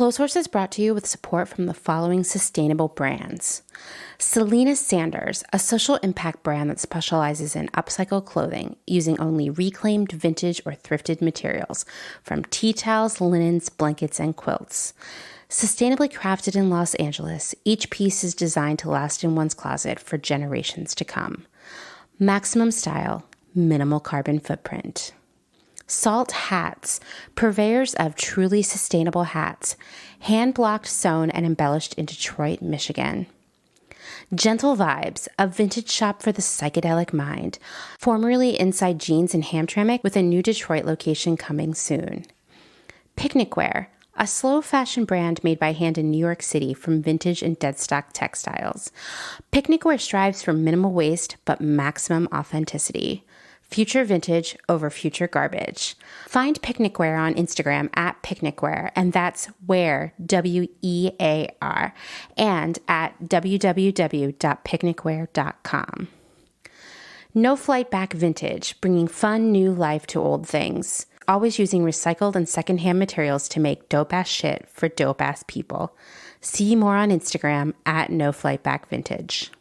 Clotheshorse is brought to you with support from the following sustainable brands. Selena Sanders, a social impact brand that specializes in upcycled clothing using only reclaimed, vintage, or thrifted materials from tea towels, linens, blankets, and quilts. Sustainably crafted in Los Angeles, each piece is designed to last in one's closet for generations to come. Maximum style, minimal carbon footprint. Salt Hats, purveyors of truly sustainable hats, hand-blocked, sewn, and embellished in Detroit, Michigan. Gentle Vibes, a vintage shop for the psychedelic mind, formerly inside Jeans in Hamtramck with a new Detroit location coming soon. Picnicware, a slow fashion brand made by hand in New York City from vintage and deadstock textiles. Picnicware strives for minimal waste but maximum authenticity. Future vintage over future garbage. Find Picnicware on Instagram at Picnicware, and that's Wear, W-E-A-R, and at www.picnicware.com. No Flight Back Vintage, bringing fun new life to old things. Always using recycled and secondhand materials to make dope-ass shit for dope-ass people. See more on Instagram at No Flight Back Vintage.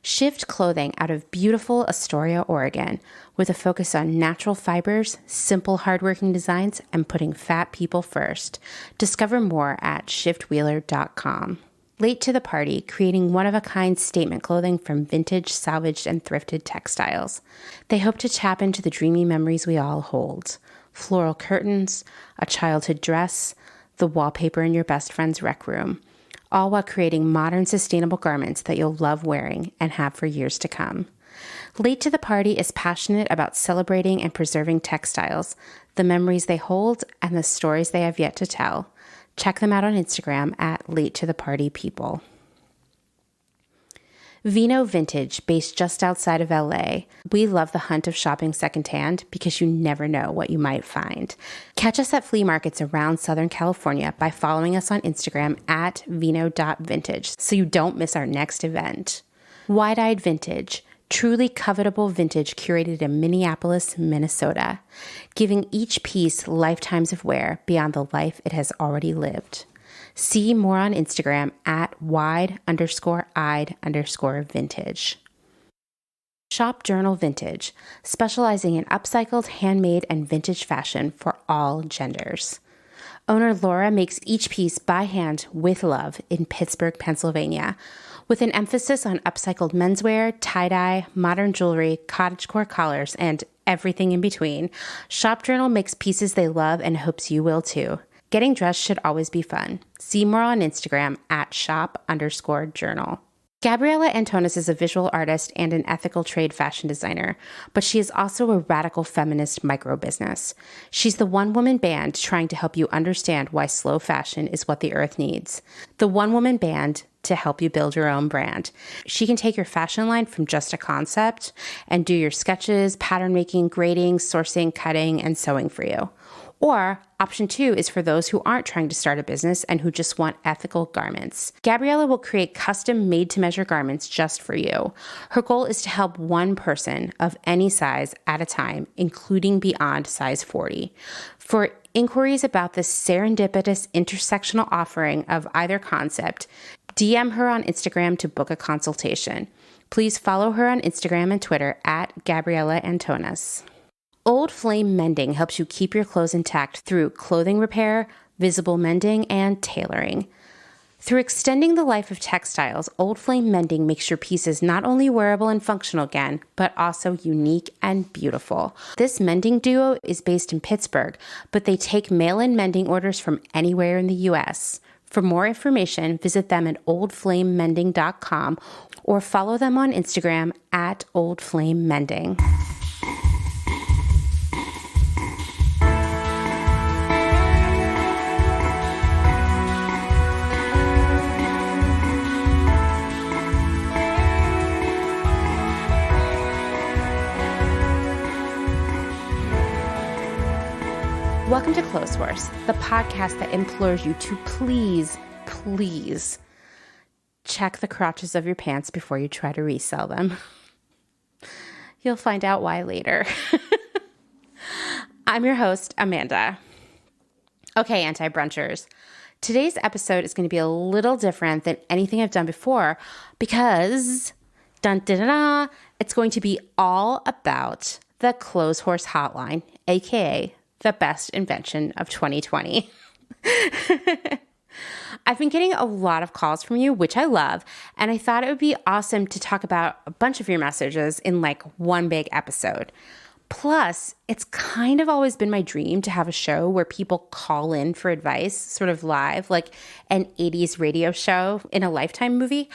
Shift Clothing out of beautiful Astoria, Oregon, with a focus on natural fibers, simple hardworking designs, and putting fat people first. Discover more at shiftwheeler.com. Late to the Party, creating one-of-a-kind statement clothing from vintage, salvaged, and thrifted textiles. They hope to tap into the dreamy memories we all hold. Floral curtains, a childhood dress, the wallpaper in your best friend's rec room. All while creating modern, sustainable garments that you'll love wearing and have for years to come. Late to the Party is passionate about celebrating and preserving textiles, the memories they hold, and the stories they have yet to tell. Check them out on Instagram at Late to the Party People. Vino Vintage, based just outside of LA. We love the hunt of shopping secondhand because you never know what you might find. Catch us at flea markets around Southern California by following us on Instagram at vino.vintage so you don't miss our next event. Wide-Eyed Vintage, truly covetable vintage curated in Minneapolis, Minnesota, giving each piece lifetimes of wear beyond the life it has already lived. See more on Instagram at wide_eyed_vintage. Shop Journal Vintage, specializing in upcycled, handmade, and vintage fashion for all genders. Owner Laura makes each piece by hand with love in Pittsburgh, Pennsylvania, with an emphasis on upcycled menswear, tie-dye, modern jewelry, cottagecore collars, and everything in between. Shop Journal makes pieces they love and hopes you will too. Getting dressed should always be fun. See more on Instagram at shop_journal. Gabriella Antonis is a visual artist and an ethical trade fashion designer, but she is also a radical feminist micro-business. She's the one-woman band trying to help you understand why slow fashion is what the earth needs. The one-woman band to help you build your own brand. She can take your fashion line from just a concept and do your sketches, pattern making, grading, sourcing, cutting, and sewing for you. Or option 2 is for those who aren't trying to start a business and who just want ethical garments. Gabriella will create custom made-to-measure garments just for you. Her goal is to help one person of any size at a time, including beyond size 40. For inquiries about this serendipitous intersectional offering of either concept, DM her on Instagram to book a consultation. Please follow her on Instagram and Twitter at Gabriella Antonis. Old Flame Mending helps you keep your clothes intact through clothing repair, visible mending, and tailoring. Through extending the life of textiles, Old Flame Mending makes your pieces not only wearable and functional again, but also unique and beautiful. This mending duo is based in Pittsburgh, but they take mail-in mending orders from anywhere in the U.S. For more information, visit them at oldflamemending.com or follow them on Instagram at oldflamemending. Welcome to Clotheshorse, the podcast that implores you to please check the crotches of your pants before you try to resell them. You'll find out why later. I'm your host, Amanda. Okay, anti-brunchers. Today's episode is going to be a little different than anything I've done before because, dun, dun, dun, dun, it's going to be all about the Clotheshorse Hotline, aka the best invention of 2020. I've been getting a lot of calls from you, which I love, and I thought it would be awesome to talk about a bunch of your messages in like one big episode. Plus, it's kind of always been my dream to have a show where people call in for advice, sort of live, like an 80s radio show in a Lifetime movie.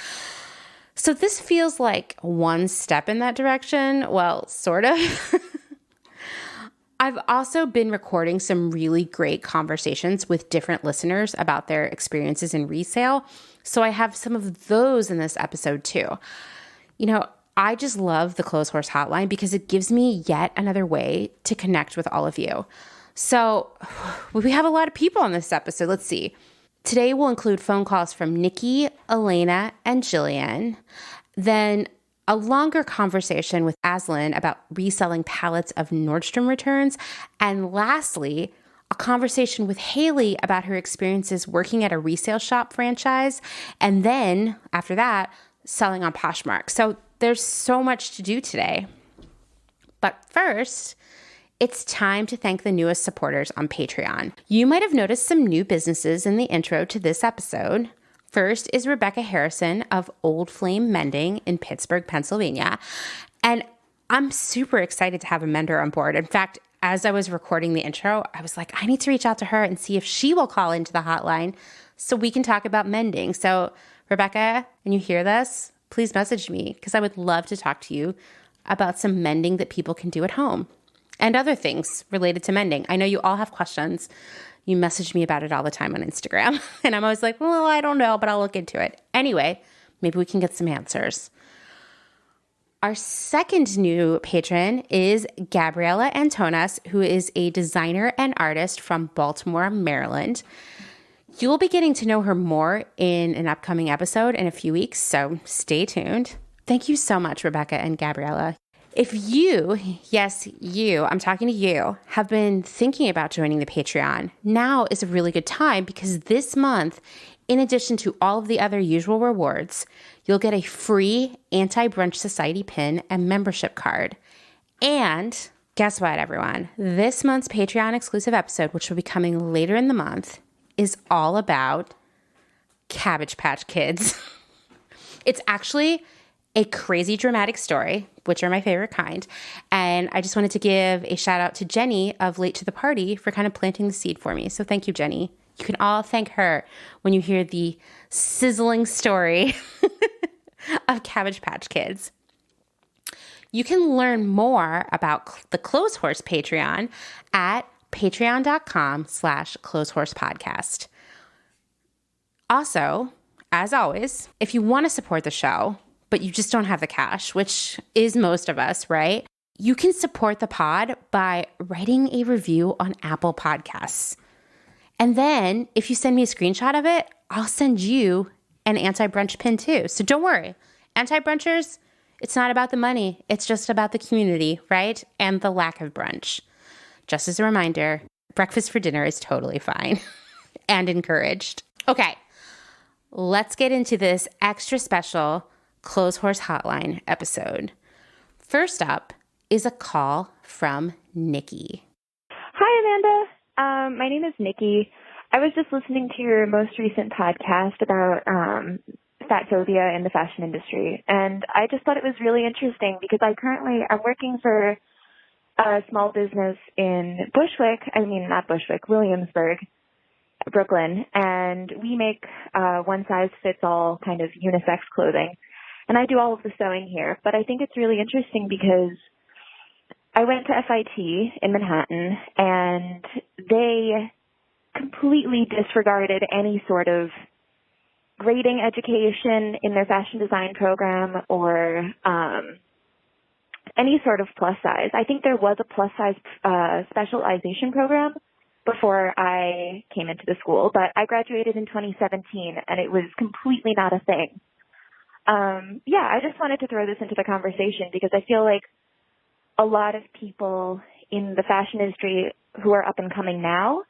So this feels like one step in that direction. Well, sort of. I've also been recording some really great conversations with different listeners about their experiences in resale. So I have some of those in this episode too. I just love the Clotheshorse Hotline because it gives me yet another way to connect with all of you. So we have a lot of people on this episode. Let's see. Today we'll include phone calls from Nikki, Elena, and Jillian. Then a longer conversation with Aslan about reselling pallets of Nordstrom returns. And lastly, a conversation with Haley about her experiences working at a resale shop franchise. And then after that, selling on Poshmark. So there's so much to do today. But first, it's time to thank the newest supporters on Patreon. You might have noticed some new businesses in the intro to this episode. First is Rebecca Harrison of Old Flame Mending in Pittsburgh, Pennsylvania. And I'm super excited to have a mender on board. In fact, as I was recording the intro, I was like, I need to reach out to her and see if she will call into the hotline so we can talk about mending. So Rebecca, when you hear this, please message me because I would love to talk to you about some mending that people can do at home and other things related to mending. I know you all have questions. You message me about it all the time on Instagram. And I'm always like, well, I don't know, but I'll look into it. Anyway, maybe we can get some answers. Our second new patron is Gabriella Antonas, who is a designer and artist from Baltimore, Maryland. You'll be getting to know her more in an upcoming episode in a few weeks, so stay tuned. Thank you so much, Rebecca and Gabriella. If you, yes, you, I'm talking to you, have been thinking about joining the Patreon, now is a really good time because this month, in addition to all of the other usual rewards, you'll get a free Anti-Brunch Society pin and membership card. And guess what, everyone? This month's Patreon exclusive episode, which will be coming later in the month, is all about Cabbage Patch Kids. It's actually a crazy dramatic story, which are my favorite kind. And I just wanted to give a shout out to Jenny of Late to the Party for kind of planting the seed for me. So thank you, Jenny. You can all thank her when you hear the sizzling story of Cabbage Patch Kids. You can learn more about the Clotheshorse Patreon at patreon.com/clothehorsepodcast. Also, as always, if you want to support the show, but you just don't have the cash, which is most of us, right? You can support the pod by writing a review on Apple Podcasts. And then if you send me a screenshot of it, I'll send you an anti-brunch pin too. So don't worry. Anti-brunchers, it's not about the money. It's just about the community, right? And the lack of brunch. Just as a reminder, breakfast for dinner is totally fine and encouraged. Okay, let's get into this extra special Clotheshorse Hotline episode. First up is a call from Nikki. Hi, Amanda. My name is Nikki. I was just listening to your most recent podcast about fat phobia in the fashion industry, and I just thought it was really interesting because I'm working for a small business in Williamsburg, Brooklyn, and we make one-size-fits-all kind of unisex clothing. And I do all of the sewing here, but I think it's really interesting because I went to FIT in Manhattan, and they completely disregarded any sort of grading education in their fashion design program or any sort of plus size. I think there was a plus size specialization program before I came into the school, but I graduated in 2017 and it was completely not a thing. I just wanted to throw this into the conversation because I feel like a lot of people in the fashion industry who are up and coming now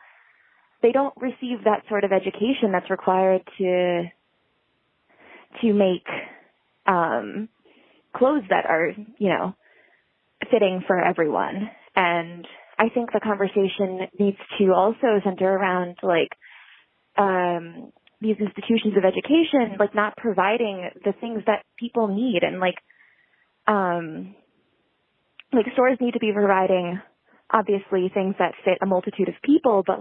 they don't receive that sort of education that's required to make clothes that are, fitting for everyone. And I think the conversation needs to also center around these institutions of education, not providing the things that people need. And stores need to be providing, obviously, things that fit a multitude of people, but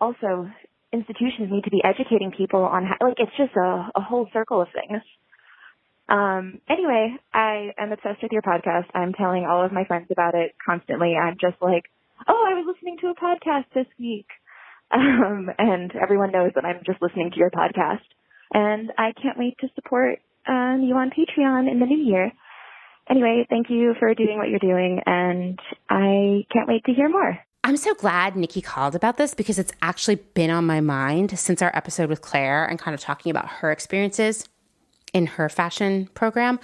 also institutions need to be educating people on how, it's just a whole circle of things. Anyway, I am obsessed with your podcast. I'm telling all of my friends about it constantly. I'm just I was listening to a podcast this week. And everyone knows that I'm just listening to your podcast. And I can't wait to support you on Patreon in the new year. Anyway, thank you for doing what you're doing, and I can't wait to hear more. I'm so glad Nikki called about this because it's actually been on my mind since our episode with Claire and kind of talking about her experiences in her fashion program.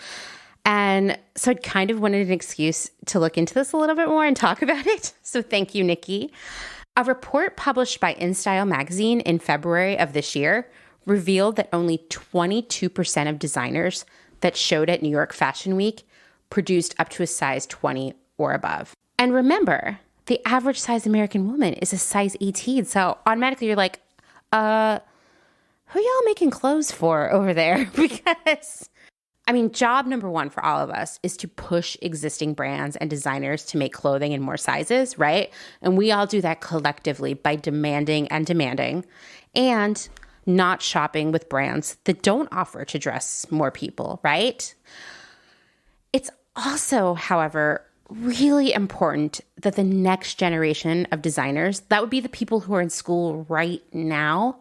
And so I kind of wanted an excuse to look into this a little bit more and talk about it. So thank you, Nikki. A report published by InStyle magazine in February of this year revealed that only 22% of designers that showed at New York Fashion Week produced up to a size 20 or above. And remember, the average size American woman is a size 18. So automatically you're like, who y'all making clothes for over there? Because, job number one for all of us is to push existing brands and designers to make clothing in more sizes, right? And we all do that collectively by demanding and not shopping with brands that don't offer to dress more people, right? It's also, however, really important that the next generation of designers, that would be the people who are in school right now,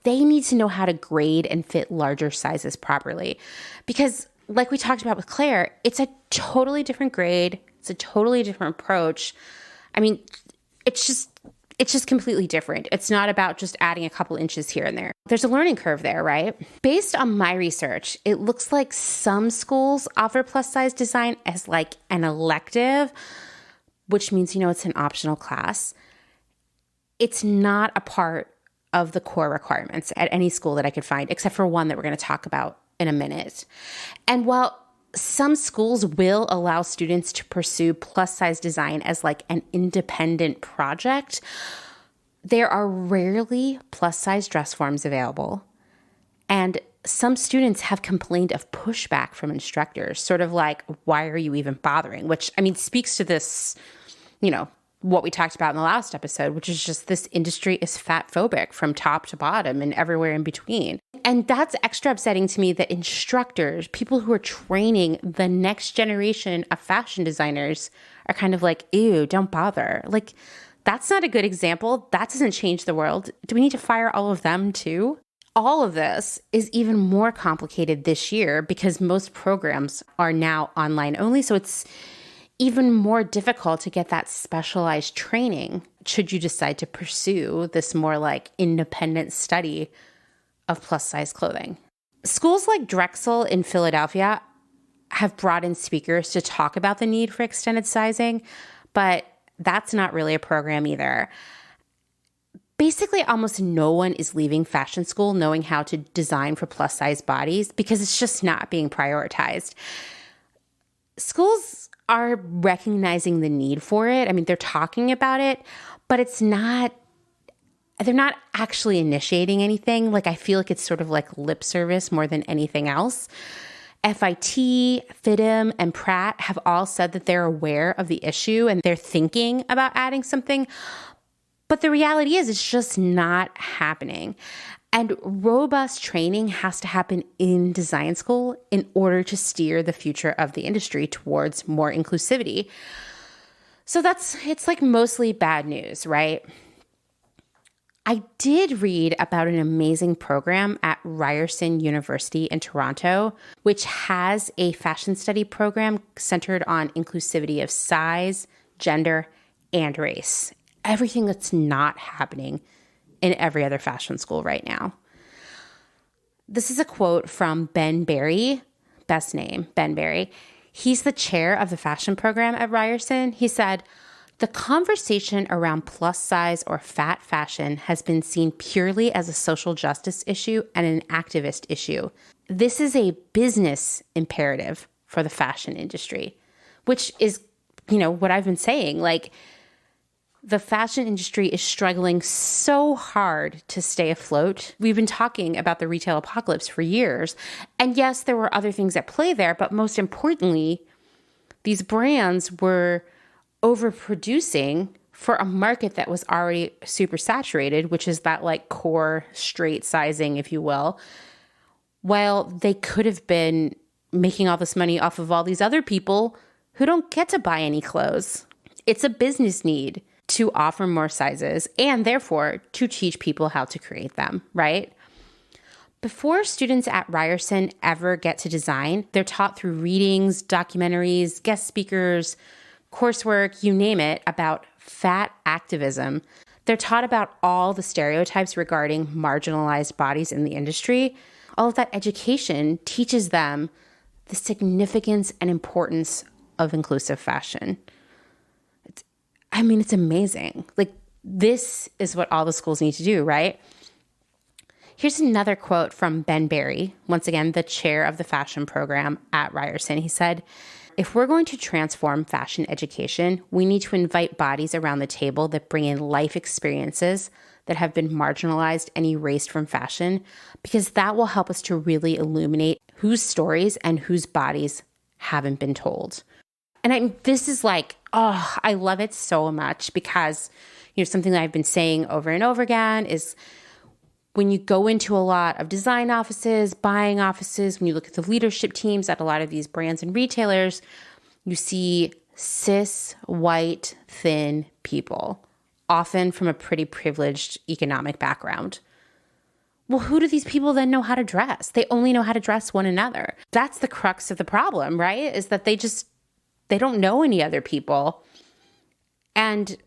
they need to know how to grade and fit larger sizes properly. Because like we talked about with Claire, it's a totally different grade. It's a totally different approach. It's just completely different. It's not about just adding a couple inches here and there. There's a learning curve there, right? Based on my research, it looks like some schools offer plus size design as an elective, which means, it's an optional class. It's not a part of the core requirements at any school that I could find, except for one that we're going to talk about in a minute. And while some schools will allow students to pursue plus size design as an independent project, there are rarely plus size dress forms available. And some students have complained of pushback from instructors, sort of why are you even bothering? Which, speaks to this, what we talked about in the last episode, which is just this industry is fat phobic from top to bottom and everywhere in between. And that's extra upsetting to me that instructors, people who are training the next generation of fashion designers are kind of ew, don't bother. That's not a good example. That doesn't change the world. Do we need to fire all of them too? All of this is even more complicated this year because most programs are now online only. So it's even more difficult to get that specialized training should you decide to pursue this more independent study of plus size clothing. Schools like Drexel in Philadelphia have brought in speakers to talk about the need for extended sizing, but that's not really a program either. Basically, almost no one is leaving fashion school knowing how to design for plus size bodies because it's just not being prioritized. Schools are recognizing the need for it. They're talking about it, but they're not actually initiating anything. I feel it's sort of lip service more than anything else. FIT, FITM, and Pratt have all said that they're aware of the issue and they're thinking about adding something. But the reality is it's just not happening. And robust training has to happen in design school in order to steer the future of the industry towards more inclusivity. So it's mostly bad news, right? I did read about an amazing program at Ryerson University in Toronto, which has a fashion study program centered on inclusivity of size, gender, and race. Everything that's not happening in every other fashion school right now. This is a quote from Ben Berry, best name, Ben Berry. He's the chair of the fashion program at Ryerson. He said, The conversation around plus size or fat fashion has been seen purely as a social justice issue and an activist issue. This is a business imperative for the fashion industry, which is, what I've been saying. Like, the fashion industry is struggling so hard to stay afloat. We've been talking about the retail apocalypse for years. And yes, there were other things at play there, but most importantly, these brands were overproducing for a market that was already super saturated, which is that like core straight sizing, if you will, while they could have been making all this money off of all these other people who don't get to buy any clothes. It's a business need to offer more sizes and therefore to teach people how to create them, right? Before students at Ryerson ever get to design, they're taught through readings, documentaries, guest speakers, coursework, you name it, about fat activism. They're taught about all the stereotypes regarding marginalized bodies in the industry. All of that education teaches them the significance and importance of inclusive fashion. It's amazing. Like, this is what all the schools need to do, right? Here's another quote from Ben Berry, once again, the chair of the fashion program at Ryerson. He said, "If we're going to transform fashion education, we need to invite bodies around the table that bring in life experiences that have been marginalized and erased from fashion, because that will help us to really illuminate whose stories and whose bodies haven't been told." And this is like, I love it so much because, something that I've been saying over and over again is when you go into a lot of design offices, buying offices, when you look at the leadership teams at a lot of these brands and retailers, you see cis, white, thin people, often from a pretty privileged economic background. Well, who do these people then know how to dress? They only know how to dress one another. That's the crux of the problem, right? Is that they don't know any other people. And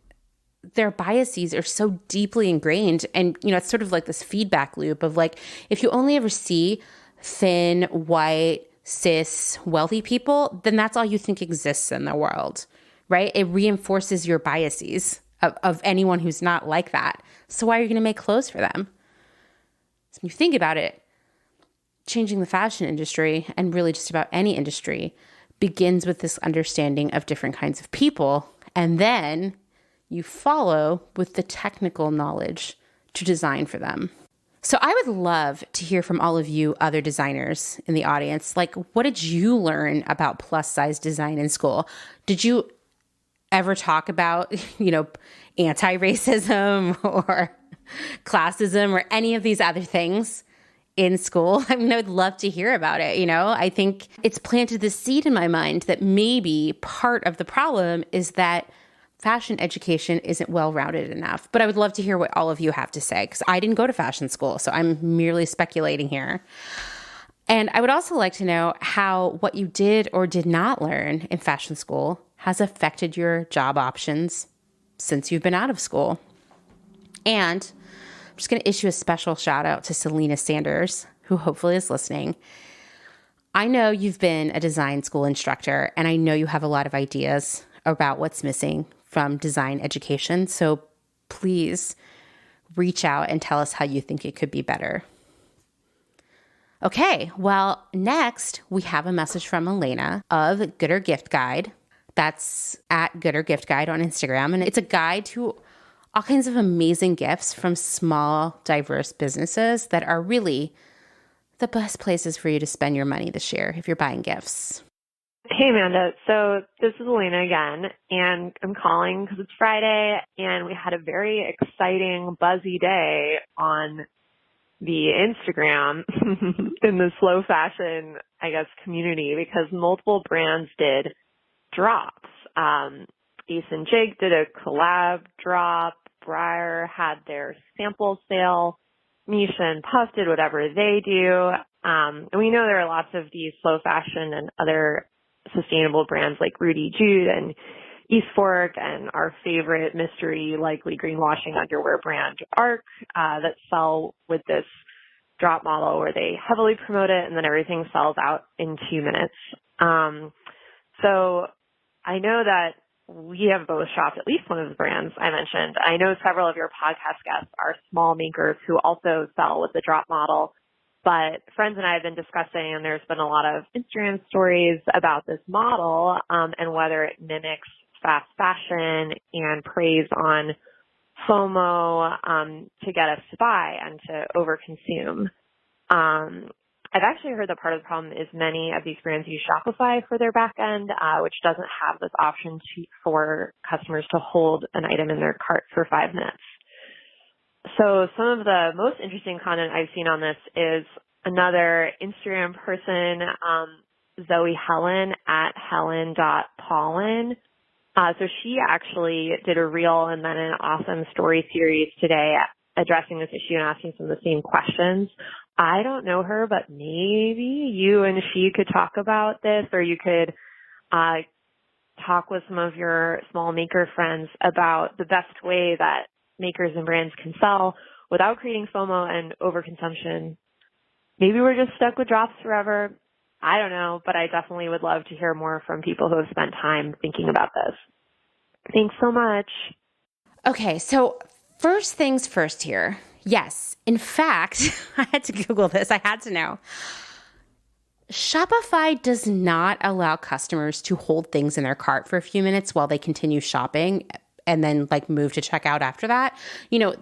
their biases are so deeply ingrained. And, it's sort of like this feedback loop of like, if you only ever see thin, white, cis, wealthy people, then that's all you think exists in the world, right? It reinforces your biases of anyone who's not like that. So why are you going to make clothes for them? So when you think about it, changing the fashion industry, and really just about any industry, begins with this understanding of different kinds of people. And then you follow with the technical knowledge to design for them. So I would love to hear from all of you other designers in the audience. Like, what did you learn about plus size design in school? Did you ever talk about, anti-racism or classism or any of these other things in school? I would love to hear about it. I think it's planted the seed in my mind that maybe part of the problem is that fashion education isn't well-rounded enough. But I would love to hear what all of you have to say, because I didn't go to fashion school, so I'm merely speculating here. And I would also like to know how what you did or did not learn in fashion school has affected your job options since you've been out of school. And I'm just going to issue a special shout out to Selena Sanders, who hopefully is listening. I know you've been a design school instructor, and I know you have a lot of ideas about what's missing from design education. So please reach out and tell us how you think it could be better. Okay, well, next we have a message from Elena of Gooder Gift Guide. That's at Gooder Gift Guide on Instagram. And it's a guide to all kinds of amazing gifts from small, diverse businesses that are really the best places for you to spend your money this year if you're buying gifts. Hey, Amanda. So this is Elena again, and I'm calling because it's Friday, and we had a very exciting, buzzy day on the Instagram in the slow fashion, community, because multiple brands did drops. Ace and Jake did a collab drop. Breyer had their sample sale. Misha and Puff did whatever they do. And we know there are lots of these slow fashion and other sustainable brands like Rudy Jude and East Fork and our favorite mystery, likely greenwashing underwear brand ARC that sell with this drop model where they heavily promote it and then everything sells out in 2 minutes. So I know that we have both shopped at least one of the brands I mentioned. I know several of your podcast guests are small makers who also sell with the drop model, but friends and I have been discussing, and there's been a lot of Instagram stories about this model and whether it mimics fast fashion and preys on FOMO to get us to buy and to overconsume. I've actually heard that part of the problem is many of these brands use Shopify for their back end, which doesn't have this option for customers to hold an item in their cart for 5 minutes. So some of the most interesting content I've seen on this is another Instagram person, Zoe Helen at helen.pollen. So she actually did a reel and then an awesome story series today addressing this issue and asking some of the same questions. I don't know her, but maybe you and she could talk about this, or you could talk with some of your small maker friends about the best way that makers and brands can sell without creating FOMO and overconsumption. Maybe we're just stuck with drops forever. I don't know, but I definitely would love to hear more from people who have spent time thinking about this. Thanks so much. Okay, so first things first here. Yes, in fact, I had to Google this. I had to know. Shopify does not allow customers to hold things in their cart for a few minutes while they continue shopping and then move to checkout after that. You know,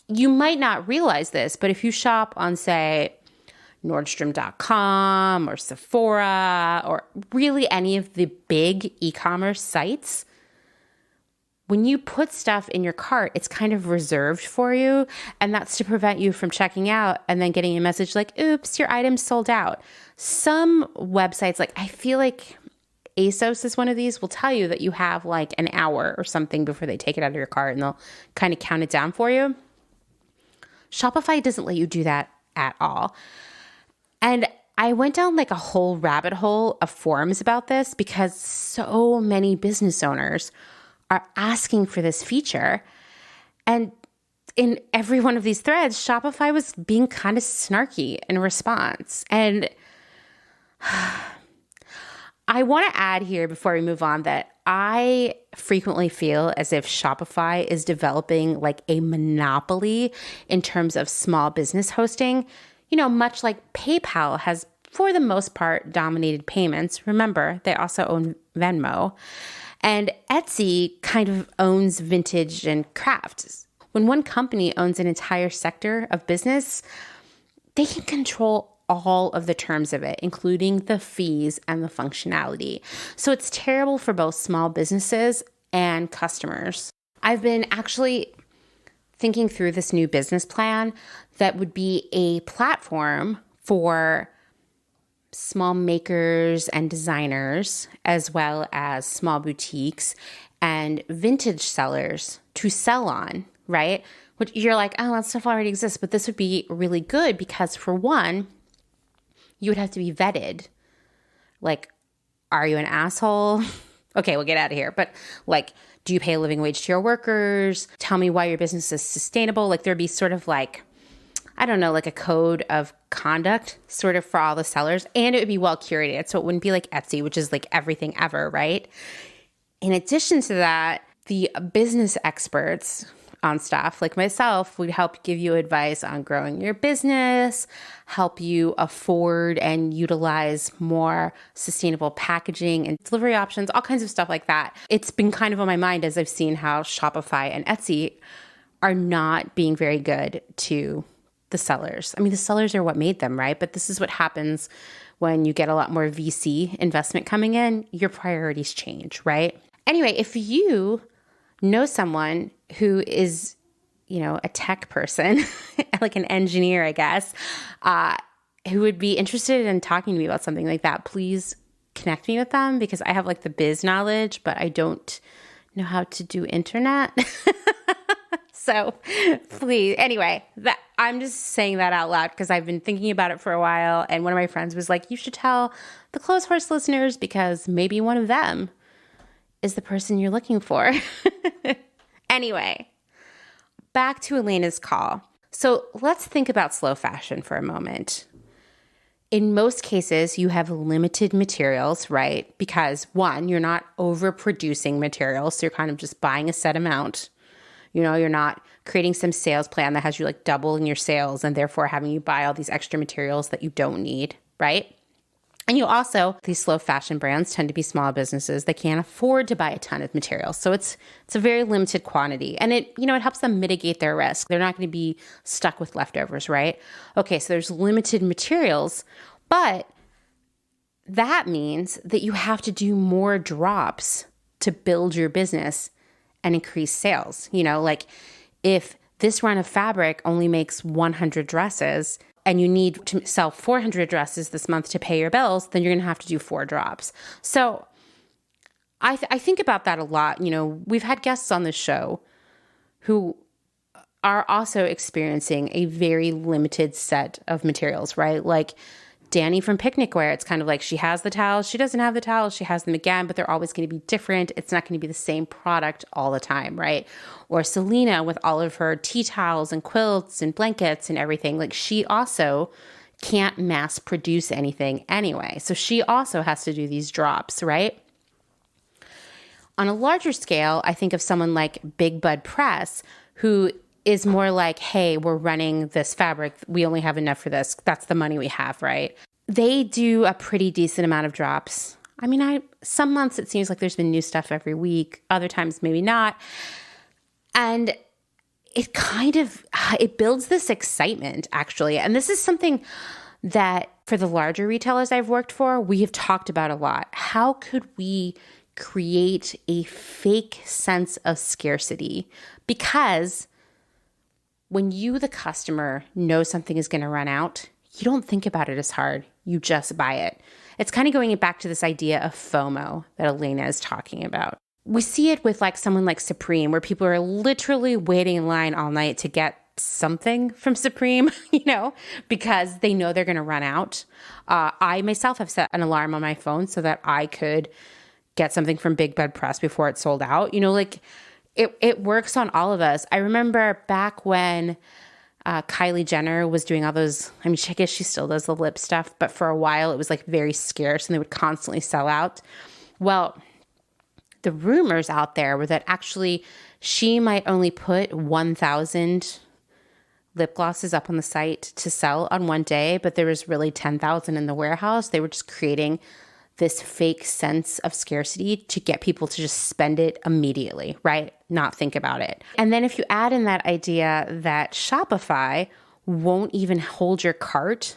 you might not realize this, but if you shop on, say, Nordstrom.com or Sephora or really any of the big e-commerce sites, when you put stuff in your cart, it's kind of reserved for you. And that's to prevent you from checking out and then getting a message like, oops, your item's sold out. Some websites, I feel like ASOS is one of these, will tell you that you have an hour or something before they take it out of your cart, and they'll kind of count it down for you. Shopify doesn't let you do that at all. And I went down a whole rabbit hole of forums about this because so many business owners are asking for this feature. And in every one of these threads, Shopify was being kind of snarky in response. And I want to add here before we move on that I frequently feel as if Shopify is developing a monopoly in terms of small business hosting, much like PayPal has, for the most part, dominated payments. Remember, they also own Venmo. And Etsy kind of owns vintage and crafts. When one company owns an entire sector of business, they can control all of the terms of it, including the fees and the functionality. So it's terrible for both small businesses and customers. I've been actually thinking through this new business plan that would be a platform for small makers and designers, as well as small boutiques and vintage sellers to sell on, right? Which you're like, oh, that stuff already exists. But this would be really good because, for one, you would have to be vetted. Are you an asshole? Okay, we'll get out of here. But do you pay a living wage to your workers? Tell me why your business is sustainable. There'd be sort of I don't know, a code of conduct sort of for all the sellers. And it would be well curated. So it wouldn't be like Etsy, which is everything ever, right? In addition to that, the business experts on stuff like myself would help give you advice on growing your business, help you afford and utilize more sustainable packaging and delivery options, all kinds of stuff like that. It's been kind of on my mind as I've seen how Shopify and Etsy are not being very good to the sellers. I mean, the sellers are what made them, right? But this is what happens when you get a lot more VC investment coming in. Your priorities change, right? Anyway, if you know someone who is, a tech person, an engineer, I guess, who would be interested in talking to me about something like that, please connect me with them because I have the biz knowledge, but I don't know how to do internet. So please, anyway, I'm just saying that out loud because I've been thinking about it for a while. And one of my friends was like, you should tell the Clotheshorse listeners because maybe one of them is the person you're looking for. Anyway, back to Elena's call. So let's think about slow fashion for a moment. In most cases, you have limited materials, right? Because one, you're not overproducing materials. So you're kind of just buying a set amount. You're not creating some sales plan that has you like doubling your sales and therefore having you buy all these extra materials that you don't need, right? And you also, these slow fashion brands tend to be small businesses. They can't afford to buy a ton of materials. So it's a very limited quantity. And it helps them mitigate their risk. They're not going to be stuck with leftovers, right? Okay, so there's limited materials, but that means that you have to do more drops to build your business and increase sales. Like if this run of fabric only makes 100 dresses, and you need to sell 400 dresses this month to pay your bills, then you're going to have to do 4 drops. So I think about that a lot. We've had guests on the show who are also experiencing a very limited set of materials, right? Like Danny from Picnicware, it's kind of like she has the towels, she doesn't have the towels, she has them again, but they're always going to be different. It's not going to be the same product all the time, right? Or Selena with all of her tea towels and quilts and blankets and everything. Like she also can't mass produce anything anyway. So she also has to do these drops, right? On a larger scale, I think of someone like Big Bud Press, who is more like, hey, we're running this fabric. We only have enough for this. That's the money we have, right? They do a pretty decent amount of drops. I mean, some months it seems like there's been new stuff every week. Other times maybe not. And it builds this excitement, actually. And this is something that for the larger retailers I've worked for, we have talked about a lot. How could we create a fake sense of scarcity? Because when you, the customer, know something is going to run out, you don't think about it as hard. You just buy it. It's kind of going back to this idea of FOMO that Elena is talking about. We see it with like someone like Supreme, where people are literally waiting in line all night to get something from Supreme, because they know they're going to run out. I myself have set an alarm on my phone so that I could get something from Big Bud Press before it sold out. It works on all of us. I remember back when Kylie Jenner was doing all those, I guess she still does the lip stuff, but for a while it was like very scarce and they would constantly sell out. Well, the rumors out there were that actually she might only put 1,000 lip glosses up on the site to sell on one day, but there was really 10,000 in the warehouse. They were just creating this fake sense of scarcity to get people to just spend it immediately, right? Not think about it. And then if you add in that idea that Shopify won't even hold your cart,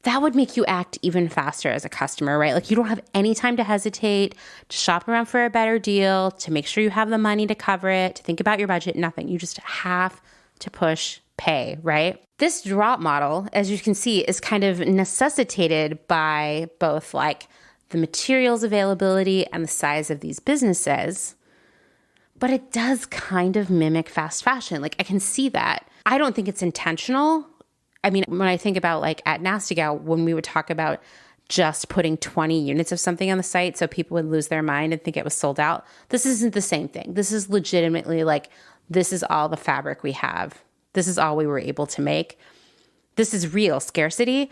that would make you act even faster as a customer, right? Like you don't have any time to hesitate, to shop around for a better deal, to make sure you have the money to cover it, to think about your budget, nothing. You just have to push pay, right? This drop model, as you can see, is kind of necessitated by both like the materials availability and the size of these businesses, but it does kind of mimic fast fashion. Like I can see that. I don't think it's intentional. I mean, when I think about like at Nasty Gal, when we would talk about just putting 20 units of something on the site so people would lose their mind and think it was sold out, this isn't the same thing. This is legitimately like, this is all the fabric we have. This is all we were able to make. This is real scarcity,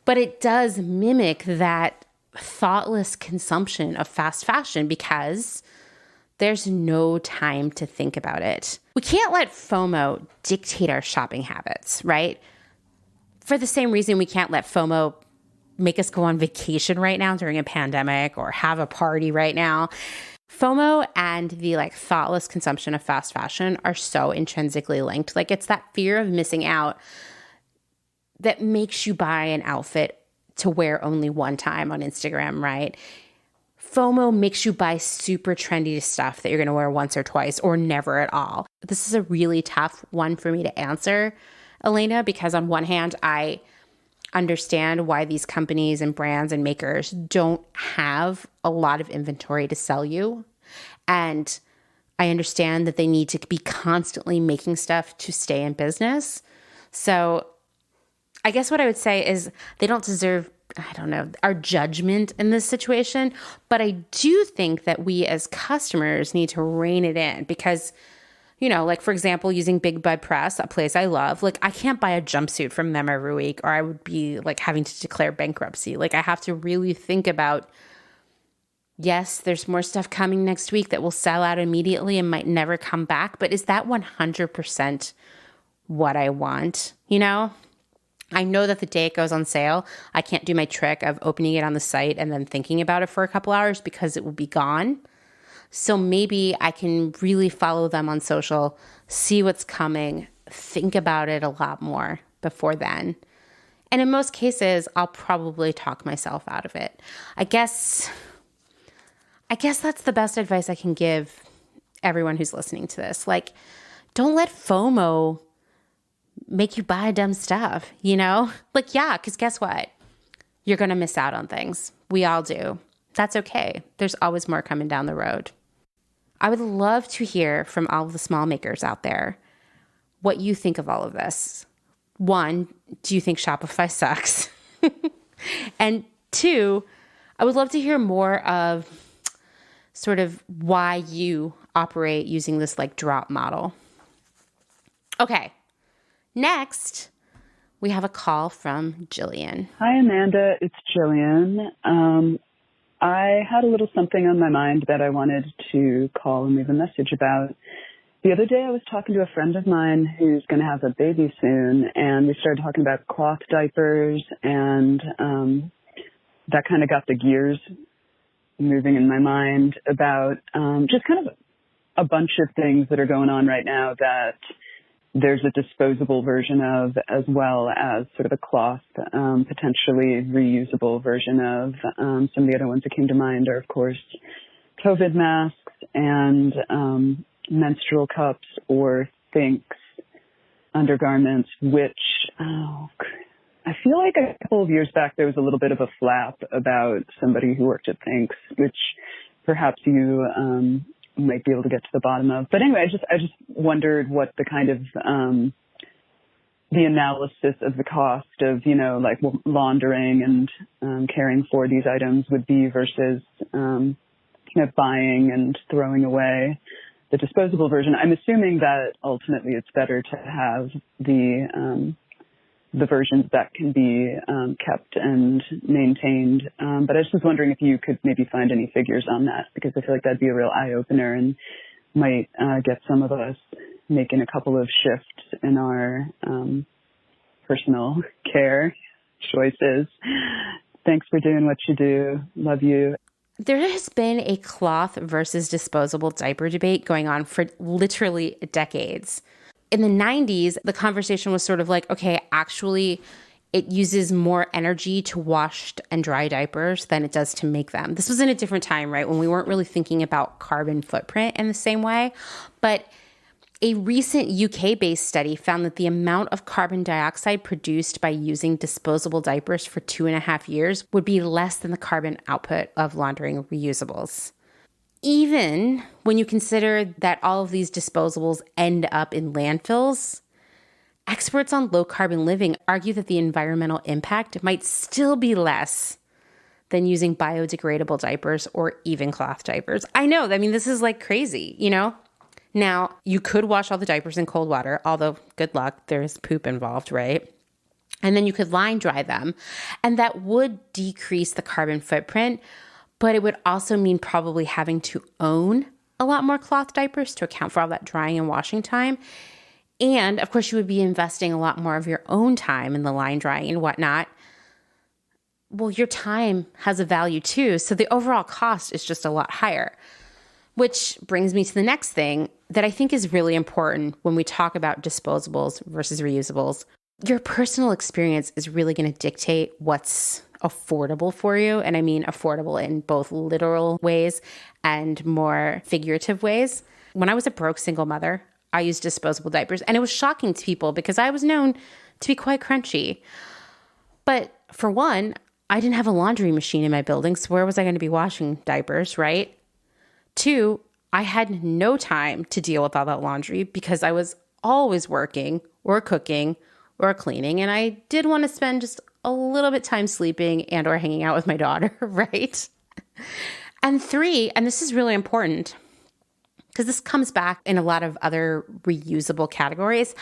but it does mimic that thoughtless consumption of fast fashion because there's no time to think about it. We can't let FOMO dictate our shopping habits, right? For the same reason we can't let FOMO make us go on vacation right now during a pandemic or have a party right now. FOMO and the like thoughtless consumption of fast fashion are so intrinsically linked. Like it's that fear of missing out that makes you buy an outfit to wear only one time on Instagram, right? FOMO makes you buy super trendy stuff that you're going to wear once or twice or never at all. This is a really tough one for me to answer, Elena, because on one hand, I understand why these companies and brands and makers don't have a lot of inventory to sell you. And I understand that they need to be constantly making stuff to stay in business. So I guess what I would say is they don't deserve, I don't know, our judgment in this situation. But I do think that we as customers need to rein it in because, like for example, using Big Bud Press, a place I love, like I can't buy a jumpsuit from them every week or I would be like having to declare bankruptcy. Like I have to really think about, yes, there's more stuff coming next week that will sell out immediately and might never come back. But is that 100% what I want? I know that the day it goes on sale, I can't do my trick of opening it on the site and then thinking about it for a couple hours because it will be gone. So maybe I can really follow them on social, see what's coming, think about it a lot more before then. And in most cases, I'll probably talk myself out of it. I guess that's the best advice I can give everyone who's listening to this. Like, don't let FOMO make you buy dumb stuff, Like, yeah, because guess what? You're going to miss out on things. We all do. That's okay. There's always more coming down the road. I would love to hear from all of the small makers out there what you think of all of this. 1, do you think Shopify sucks? And 2, I would love to hear more of sort of why you operate using this like drop model. Okay, next we have a call from Jillian. Hi, Amanda. It's Jillian. I had a little something on my mind that I wanted to call and leave a message about. The other day I was talking to a friend of mine who's going to have a baby soon, and we started talking about cloth diapers, and that kind of got the gears moving in my mind about just kind of a bunch of things that are going on right now that there's a disposable version of, as well as sort of a cloth, potentially reusable version of. Some of the other ones that came to mind are, of course, COVID masks and menstrual cups or Thinks undergarments, which I feel like a couple of years back there was a little bit of a flap about somebody who worked at Thinks, which perhaps you might be able to get to the bottom of. But anyway, I just wondered what the kind of the analysis of the cost of, like laundering and caring for these items would be versus buying and throwing away the disposable version. I'm assuming that ultimately it's better to have the versions that can be kept and maintained. But I just was wondering if you could maybe find any figures on that, because I feel like that'd be a real eye-opener and might get some of us making a couple of shifts in our personal care choices. Thanks for doing what you do. Love you. There has been a cloth versus disposable diaper debate going on for literally decades. In the 90s, the conversation was sort of like, okay, actually, it uses more energy to wash and dry diapers than it does to make them. This was in a different time, right, when we weren't really thinking about carbon footprint in the same way. But a recent UK-based study found that the amount of carbon dioxide produced by using disposable diapers for 2.5 years would be less than the carbon output of laundering reusables. Even when you consider that all of these disposables end up in landfills, experts on low carbon living argue that the environmental impact might still be less than using biodegradable diapers or even cloth diapers. I know, this is like crazy, Now, you could wash all the diapers in cold water, although good luck, there's poop involved, right? And then you could line dry them, and that would decrease the carbon footprint. But it would also mean probably having to own a lot more cloth diapers to account for all that drying and washing time. And of course, you would be investing a lot more of your own time in the line drying and whatnot. Well, your time has a value too. So the overall cost is just a lot higher. Which brings me to the next thing that I think is really important when we talk about disposables versus reusables. Your personal experience is really going to dictate what's affordable for you. And I mean affordable in both literal ways and more figurative ways. When I was a broke single mother, I used disposable diapers, and it was shocking to people because I was known to be quite crunchy. But for one, I didn't have a laundry machine in my building, so where was I going to be washing diapers, right? 2, I had no time to deal with all that laundry because I was always working or cooking or cleaning, and I did want to spend just a little bit time sleeping and or hanging out with my daughter, right? And 3, and this is really important, because this comes back in a lot of other reusable categories,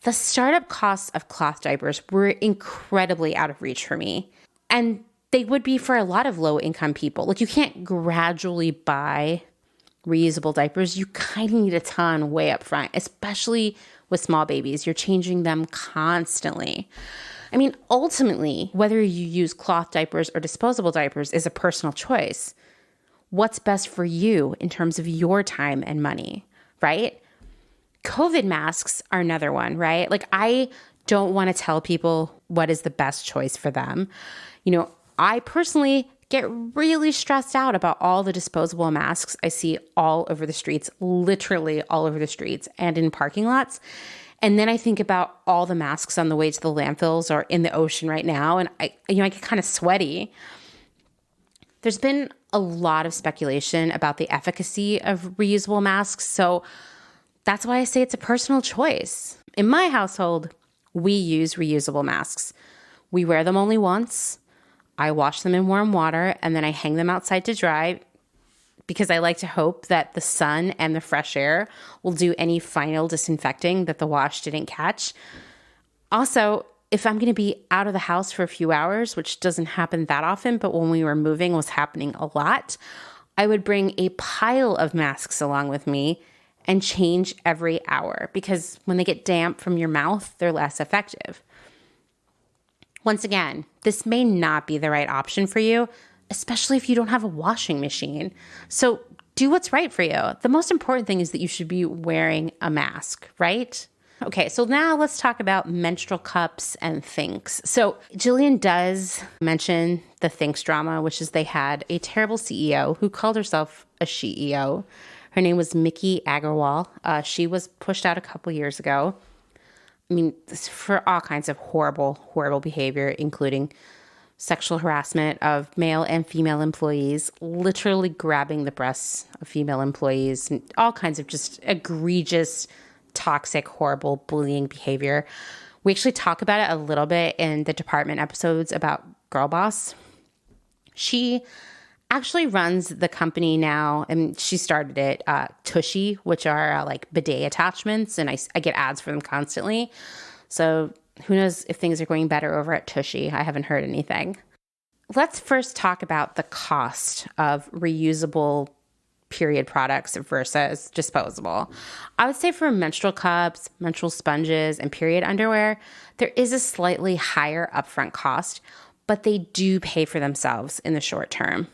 the startup costs of cloth diapers were incredibly out of reach for me. And they would be for a lot of low-income people. Like, you can't gradually buy reusable diapers. You kind of need a ton way up front, especially with small babies. You're changing them constantly. I mean, ultimately, whether you use cloth diapers or disposable diapers is a personal choice. What's best for you in terms of your time and money, right? COVID masks are another one, right? Like, I don't want to tell people what is the best choice for them. I personally get really stressed out about all the disposable masks I see all over the streets, literally all over the streets and in parking lots. And then I think about all the masks on the way to the landfills or in the ocean right now, and I get kind of sweaty. There's been a lot of speculation about the efficacy of reusable masks, so that's why I say it's a personal choice. In my household, we use reusable masks. We wear them only once. I wash them in warm water, and then I hang them outside to dry because I like to hope that the sun and the fresh air will do any final disinfecting that the wash didn't catch. Also, if I'm going to be out of the house for a few hours, which doesn't happen that often, but when we were moving was happening a lot, I would bring a pile of masks along with me and change every hour because when they get damp from your mouth, they're less effective. Once again, this may not be the right option for you, especially if you don't have a washing machine. So do what's right for you. The most important thing is that you should be wearing a mask, right? Okay, so now let's talk about menstrual cups and Thinks. So Jillian does mention the Thinks drama, which is they had a terrible CEO who called herself a she-EO. Her name was Nikki Agarwal. She was pushed out a couple years ago. I mean, for all kinds of horrible, horrible behavior, including sexual harassment of male and female employees, literally grabbing the breasts of female employees, and all kinds of just egregious, toxic, horrible bullying behavior. We actually talk about it a little bit in the department episodes about Girl Boss. She actually runs the company now, and she started it, Tushy, which are like bidet attachments, and I get ads for them constantly. So who knows if things are going better over at Tushy. I haven't heard anything. Let's first talk about the cost of reusable period products versus disposable. I would say for menstrual cups, menstrual sponges, and period underwear, there is a slightly higher upfront cost, but they do pay for themselves in the short term.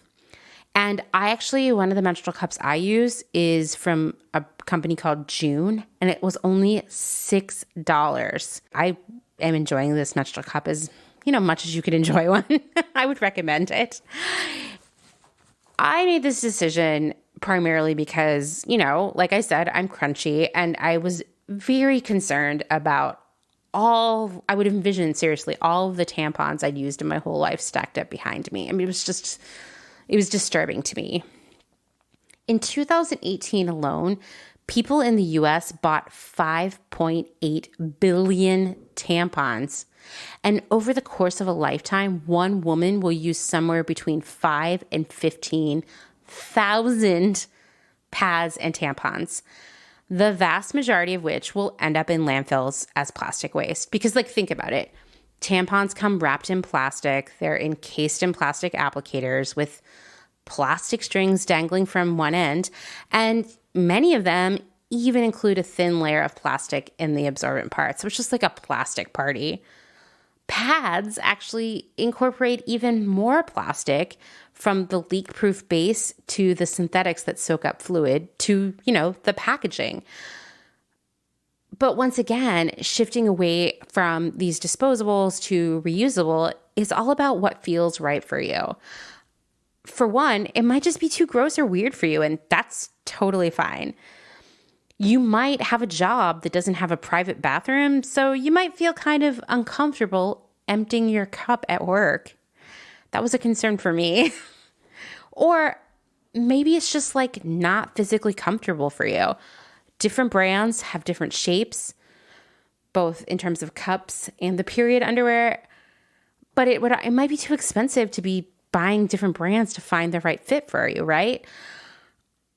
And one of the menstrual cups I use is from a company called June, and it was only $6. I am enjoying this menstrual cup as, much as you could enjoy one. I would recommend it. I made this decision primarily because, like I said, I'm crunchy, and I was very concerned about I would envision seriously all of the tampons I'd used in my whole life stacked up behind me. I mean, it was disturbing to me. In 2018 alone, people in the US bought 5.8 billion tampons. And over the course of a lifetime, one woman will use somewhere between 5 and 15,000 pads and tampons, the vast majority of which will end up in landfills as plastic waste. Because, think about it. Tampons come wrapped in plastic. They're encased in plastic applicators with plastic strings dangling from one end. And many of them even include a thin layer of plastic in the absorbent parts, which is like a plastic party. Pads actually incorporate even more plastic, from the leak-proof base to the synthetics that soak up fluid to, the packaging. But once again, shifting away from these disposables to reusable is all about what feels right for you. For one, it might just be too gross or weird for you, and that's totally fine. You might have a job that doesn't have a private bathroom, so you might feel kind of uncomfortable emptying your cup at work. That was a concern for me. Or maybe it's just not physically comfortable for you. Different brands have different shapes, both in terms of cups and the period underwear, but it might be too expensive to be buying different brands to find the right fit for you, right?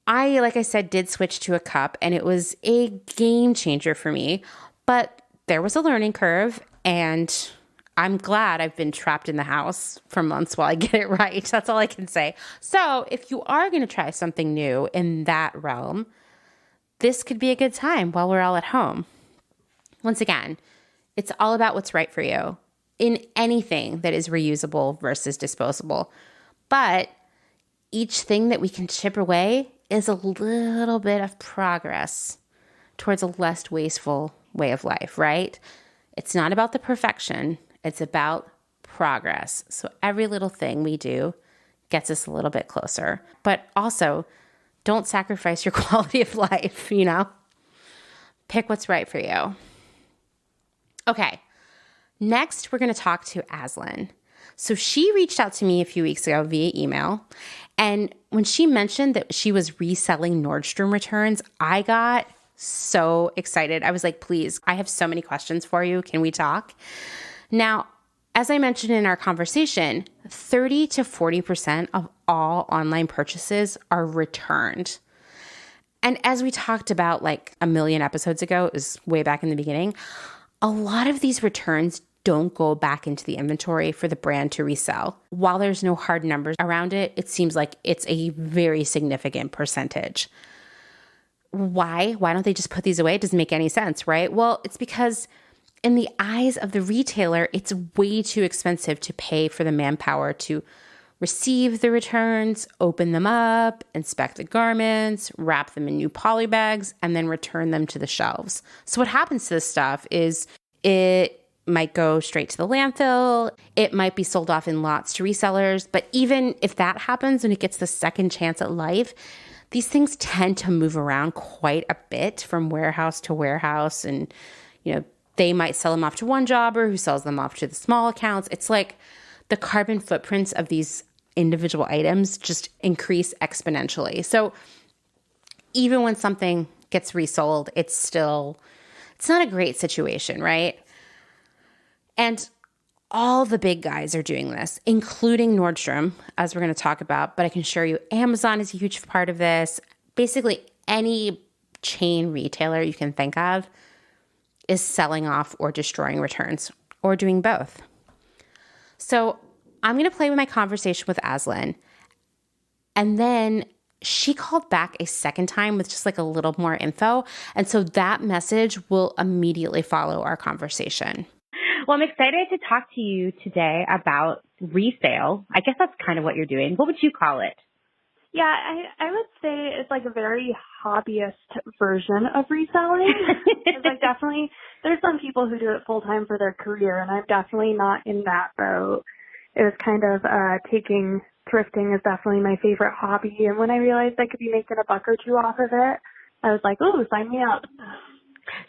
I, like I said, did switch to a cup, and it was a game changer for me, but there was a learning curve, and I'm glad I've been trapped in the house for months while I get it right. That's all I can say. So if you are going to try something new in that realm, this could be a good time while we're all at home. Once again, it's all about what's right for you in anything that is reusable versus disposable. But each thing that we can chip away is a little bit of progress towards a less wasteful way of life, right? It's not about the perfection. It's about progress. So every little thing we do gets us a little bit closer. But also, don't sacrifice your quality of life, you know? Pick what's right for you. Okay, next we're going to talk to Aslan. So she reached out to me a few weeks ago via email, and when she mentioned that she was reselling Nordstrom returns, I got so excited. I was like, please, I have so many questions for you. Can we talk? Now, as I mentioned in our conversation, 30 to 40% of all online purchases are returned. And as we talked about like a million episodes ago, it was way back in the beginning, a lot of these returns don't go back into the inventory for the brand to resell. While there's no hard numbers around it, it seems like it's a very significant percentage. Why? Why don't they just put these away? It doesn't make any sense, right? Well, it's because in the eyes of the retailer, it's way too expensive to pay for the manpower to receive the returns, open them up, inspect the garments, wrap them in new poly bags, and then return them to the shelves. So what happens to this stuff is it might go straight to the landfill. It might be sold off in lots to resellers. But even if that happens and it gets the second chance at life, these things tend to move around quite a bit from warehouse to warehouse. And, you know, they might sell them off to one jobber who sells them off to the small accounts. It's like the carbon footprints of these individual items just increase exponentially. So even when something gets resold, it's not a great situation, right? And all the big guys are doing this, including Nordstrom, as we're going to talk about. But I can assure you, Amazon is a huge part of this. Basically, any chain retailer you can think of is selling off or destroying returns or doing both. So I'm going to play with my conversation with Aslan. And then she called back a second time with just like a little more info. And so that message will immediately follow our conversation. Well, I'm excited to talk to you today about resale. I guess that's kind of what you're doing. What would you call it? Yeah, I would say it's like a very hobbyist version of reselling. It's like definitely, there's some people who do it full time for their career, and I'm definitely not in that boat. It was kind of thrifting is definitely my favorite hobby, and when I realized I could be making a buck or two off of it, I was like, ooh, sign me up.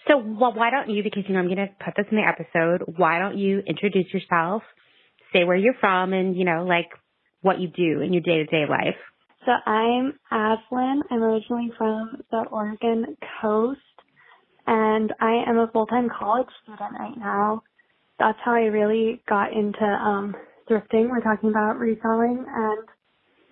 So, well, why don't you, because, you know, I'm going to put this in the episode, why don't you introduce yourself, say where you're from, and, you know, like what you do in your day-to-day life. So I'm Aslan. I'm originally from the Oregon coast, and I am a full-time college student right now. That's how I really got into thrifting. We're talking about reselling and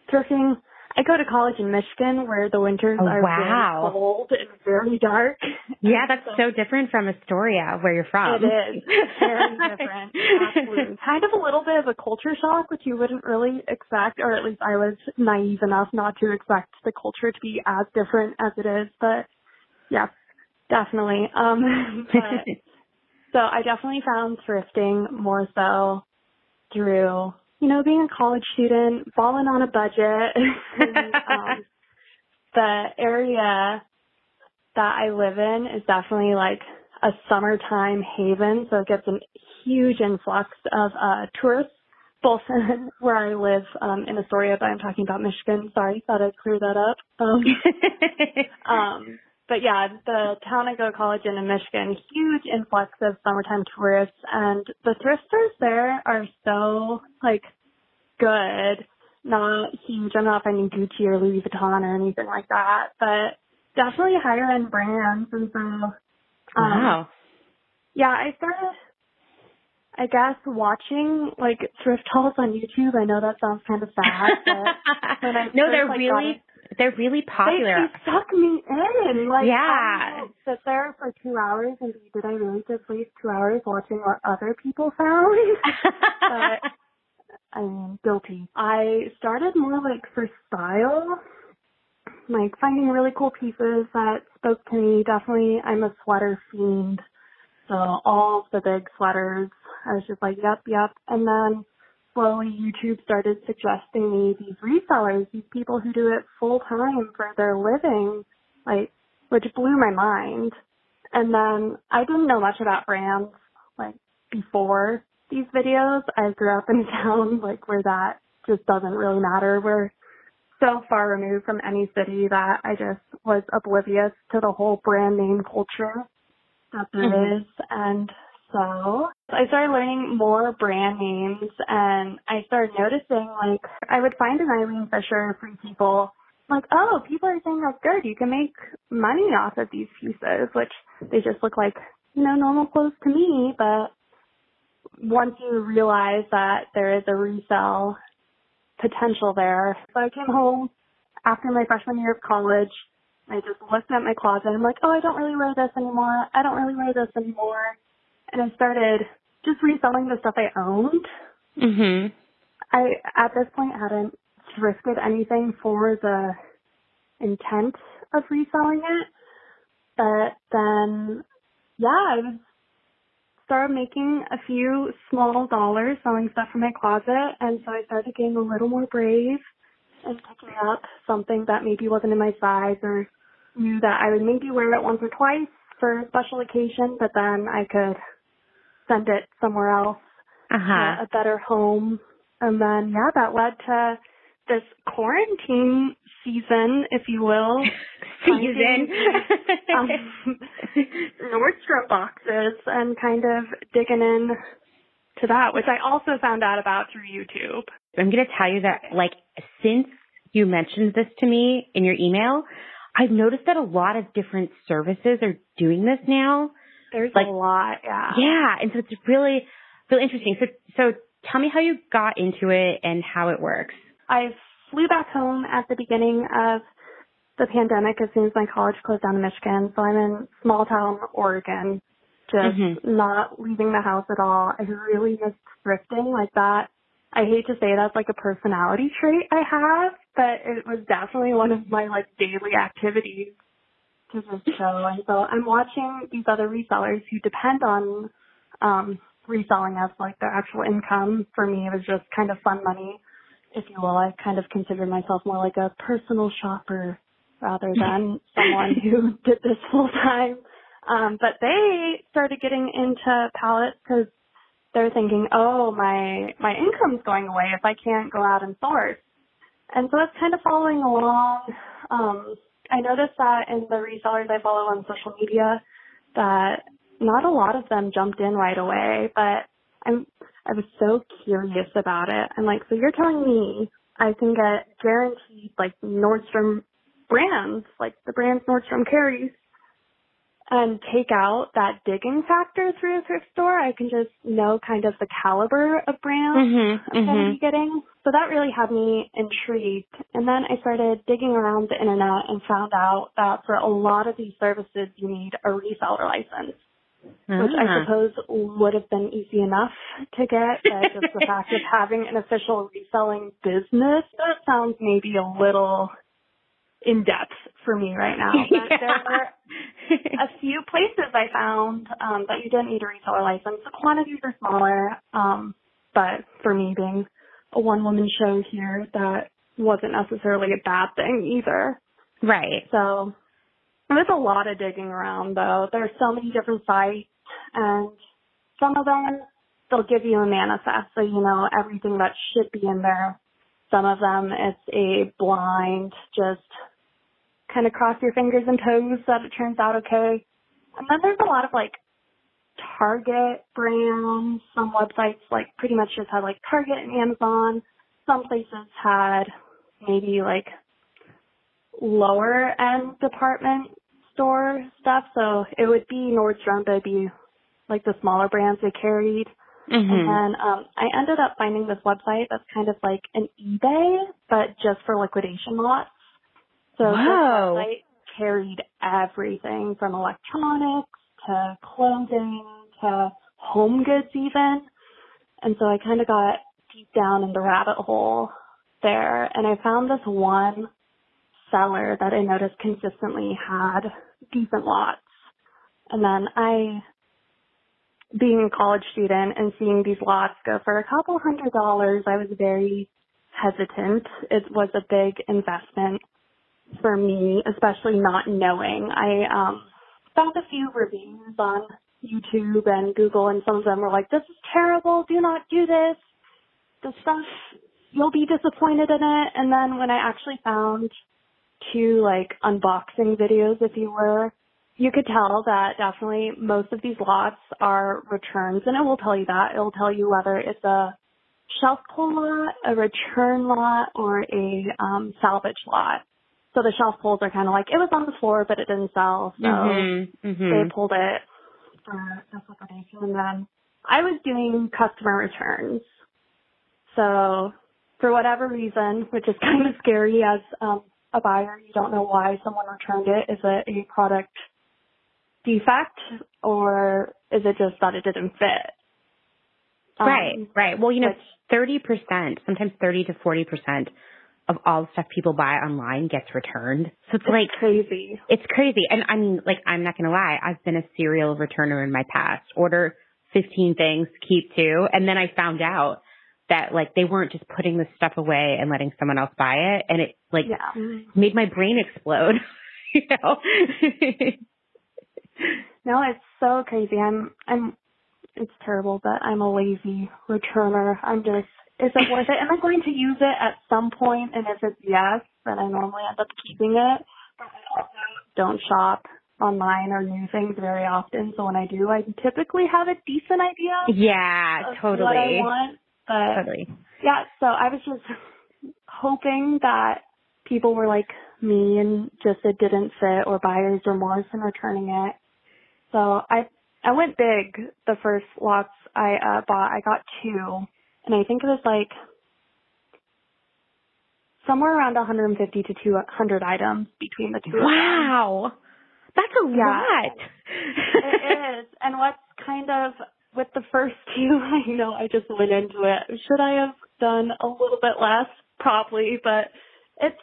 thrifting. I go to college in Michigan where the winters are very cold and very dark. Yeah, that's so different from Astoria, where you're from. It is. Very different. Absolutely. Kind of a little bit of a culture shock, which you wouldn't really expect, or at least I was naive enough not to expect the culture to be as different as it is. But, yes, definitely. So I definitely found thrifting more so through, you know, being a college student, falling on a budget. And, the area that I live in is definitely like a summertime haven, so it gets a huge influx of tourists, both where I live in Astoria, but I'm talking about Michigan. Sorry, thought I'd clear that up. But yeah, the town I go to college in Michigan, huge influx of summertime tourists, and the thrift stores there are so, like, good. Not huge. I'm not finding Gucci or Louis Vuitton or anything like that, but definitely higher end brands. And so, wow. Yeah, I started, I guess, watching like thrift hauls on YouTube. I know that sounds kind of sad, but when I no, they're really, They're really popular. They suck me in. Like, yeah. I will sit there for 2 hours and be, did I really just waste 2 hours watching what other people found? But, I mean, guilty. I started more like for style, like finding really cool pieces that spoke to me. Definitely, I'm a sweater fiend. So all of the big sweaters, I was just like, yep. And then slowly YouTube started suggesting me these resellers, these people who do it full time for their living, like, which blew my mind. And then I didn't know much about brands, like, before these videos. I grew up in a town, like, where that just doesn't really matter. We're so far removed from any city that I just was oblivious to the whole brand name culture that there is. And so I started learning more brand names, and I started noticing, like, I would find an Eileen Fisher Free People, like, oh, people are saying that's good. You can make money off of these pieces, which they just look like, you know, normal clothes to me. But once you realize that there is a resale potential there. So I came home after my freshman year of college. I just looked at my closet. I'm like, oh, I don't really wear this anymore. I don't really wear this anymore. And I started just reselling the stuff I owned. I, at this point, hadn't thrifted anything for the intent of reselling it. But then, yeah, I started making a few small dollars selling stuff from my closet. And so I started getting a little more brave and picking up something that maybe wasn't in my size, or knew that I would maybe wear it once or twice for a special occasion, but then I could send it somewhere else, to a better home. And then, yeah, that led to this quarantine season, if you will. Nordstrom boxes and kind of digging in to that, which I also found out about through YouTube. I'm going to tell you that, like, since you mentioned this to me in your email, I've noticed that a lot of different services are doing this now. There's like, a lot, yeah. Yeah, and so it's really, really interesting. So tell me how you got into it and how it works. I flew back home at the beginning of the pandemic as soon as my college closed down in Michigan. So I'm in small town Oregon, just not leaving the house at all. I really missed thrifting like that. I hate to say that's like a personality trait I have, but it was definitely one of my like daily activities to just show. And so I'm watching these other resellers who depend on reselling as like their actual income. For me, it was just kind of fun money, if you will. I kind of considered myself more like a personal shopper rather than someone who did this full time. But they started getting into pallets because they're thinking, oh, my income's going away if I can't go out and source. And so it's kind of following along. I noticed that in the resellers I follow on social media that not a lot of them jumped in right away, but I was so curious about it. I'm like, so you're telling me I can get guaranteed like Nordstrom brands, like the brands Nordstrom carries, and take out that digging factor through a thrift store? I can just know kind of the caliber of brands I'm going to be getting. So that really had me intrigued. And then I started digging around the internet and found out that for a lot of these services, you need a reseller license, which I suppose would have been easy enough to get. But just the fact of having an official reselling business, that sounds maybe a little in depth for me right now. But there were a few places I found that you didn't need a reseller license. The quantities are smaller, but for me being a one-woman show here, that wasn't necessarily a bad thing either. Right. So there's a lot of digging around, though. There are so many different sites, and some of them, they'll give you a manifest, so you know everything that should be in there. Some of them, it's a blind, just kind of cross your fingers and toes that it turns out okay. And then there's a lot of like Target brands. Some websites like pretty much just had like Target and Amazon. Some places had maybe like lower end department store stuff. So it would be Nordstrom, but it'd be like the smaller brands they carried. And then I ended up finding this website that's kind of like an eBay, but just for liquidation lots. So this Whoa. website carried everything from electronics to clothing to home goods even. And so I kind of got deep down in the rabbit hole there, and I found this one seller that I noticed consistently had decent lots. And then being a college student and seeing these lots go for a couple $100, I was very hesitant. It was a big investment for me, especially not knowing. I found a few reviews on YouTube and Google, and some of them were like, "This is terrible, do not do this. The stuff, you'll be disappointed in it." And then when I actually found 2 like unboxing videos, if you were, you could tell that definitely most of these lots are returns, and it will tell you that. It will tell you whether it's a shelf pull lot, a return lot, or a salvage lot. So the shelf pulls are kind of like, it was on the floor, but it didn't sell, so they pulled it for liquidation. And then I was doing customer returns. So for whatever reason, which is kind of scary as a buyer, you don't know why someone returned it. Is it a product defect, or is it just that it didn't fit? Right. Well, 30%, sometimes 30 to 40% of all the stuff people buy online gets returned. So it's like crazy. It's crazy. And I mean, like, I'm not going to lie. I've been a serial returner in my past. Order 15 things, keep 2. And then I found out that, like, they weren't just putting the stuff away and letting someone else buy it. And it, like, made my brain explode, No, it's so crazy. It's terrible, but I'm a lazy returner. Is it worth it? Am I going to use it at some point? And if it's yes, then I normally end up keeping it. But I also don't shop online or new things very often. So when I do, I typically have a decent idea. Yeah, totally. What I want. But totally. Yeah, so I was just hoping that people were like me and just it didn't fit, or buyer's remorse in returning it. So I went big the first lots I bought. I got 2, and I think it was like somewhere around 150 to 200 items between the 2 of them. Wow. That's a lot. It is. And what's kind of, with the first 2, I know I just went into it. Should I have done a little bit less? Probably, but it's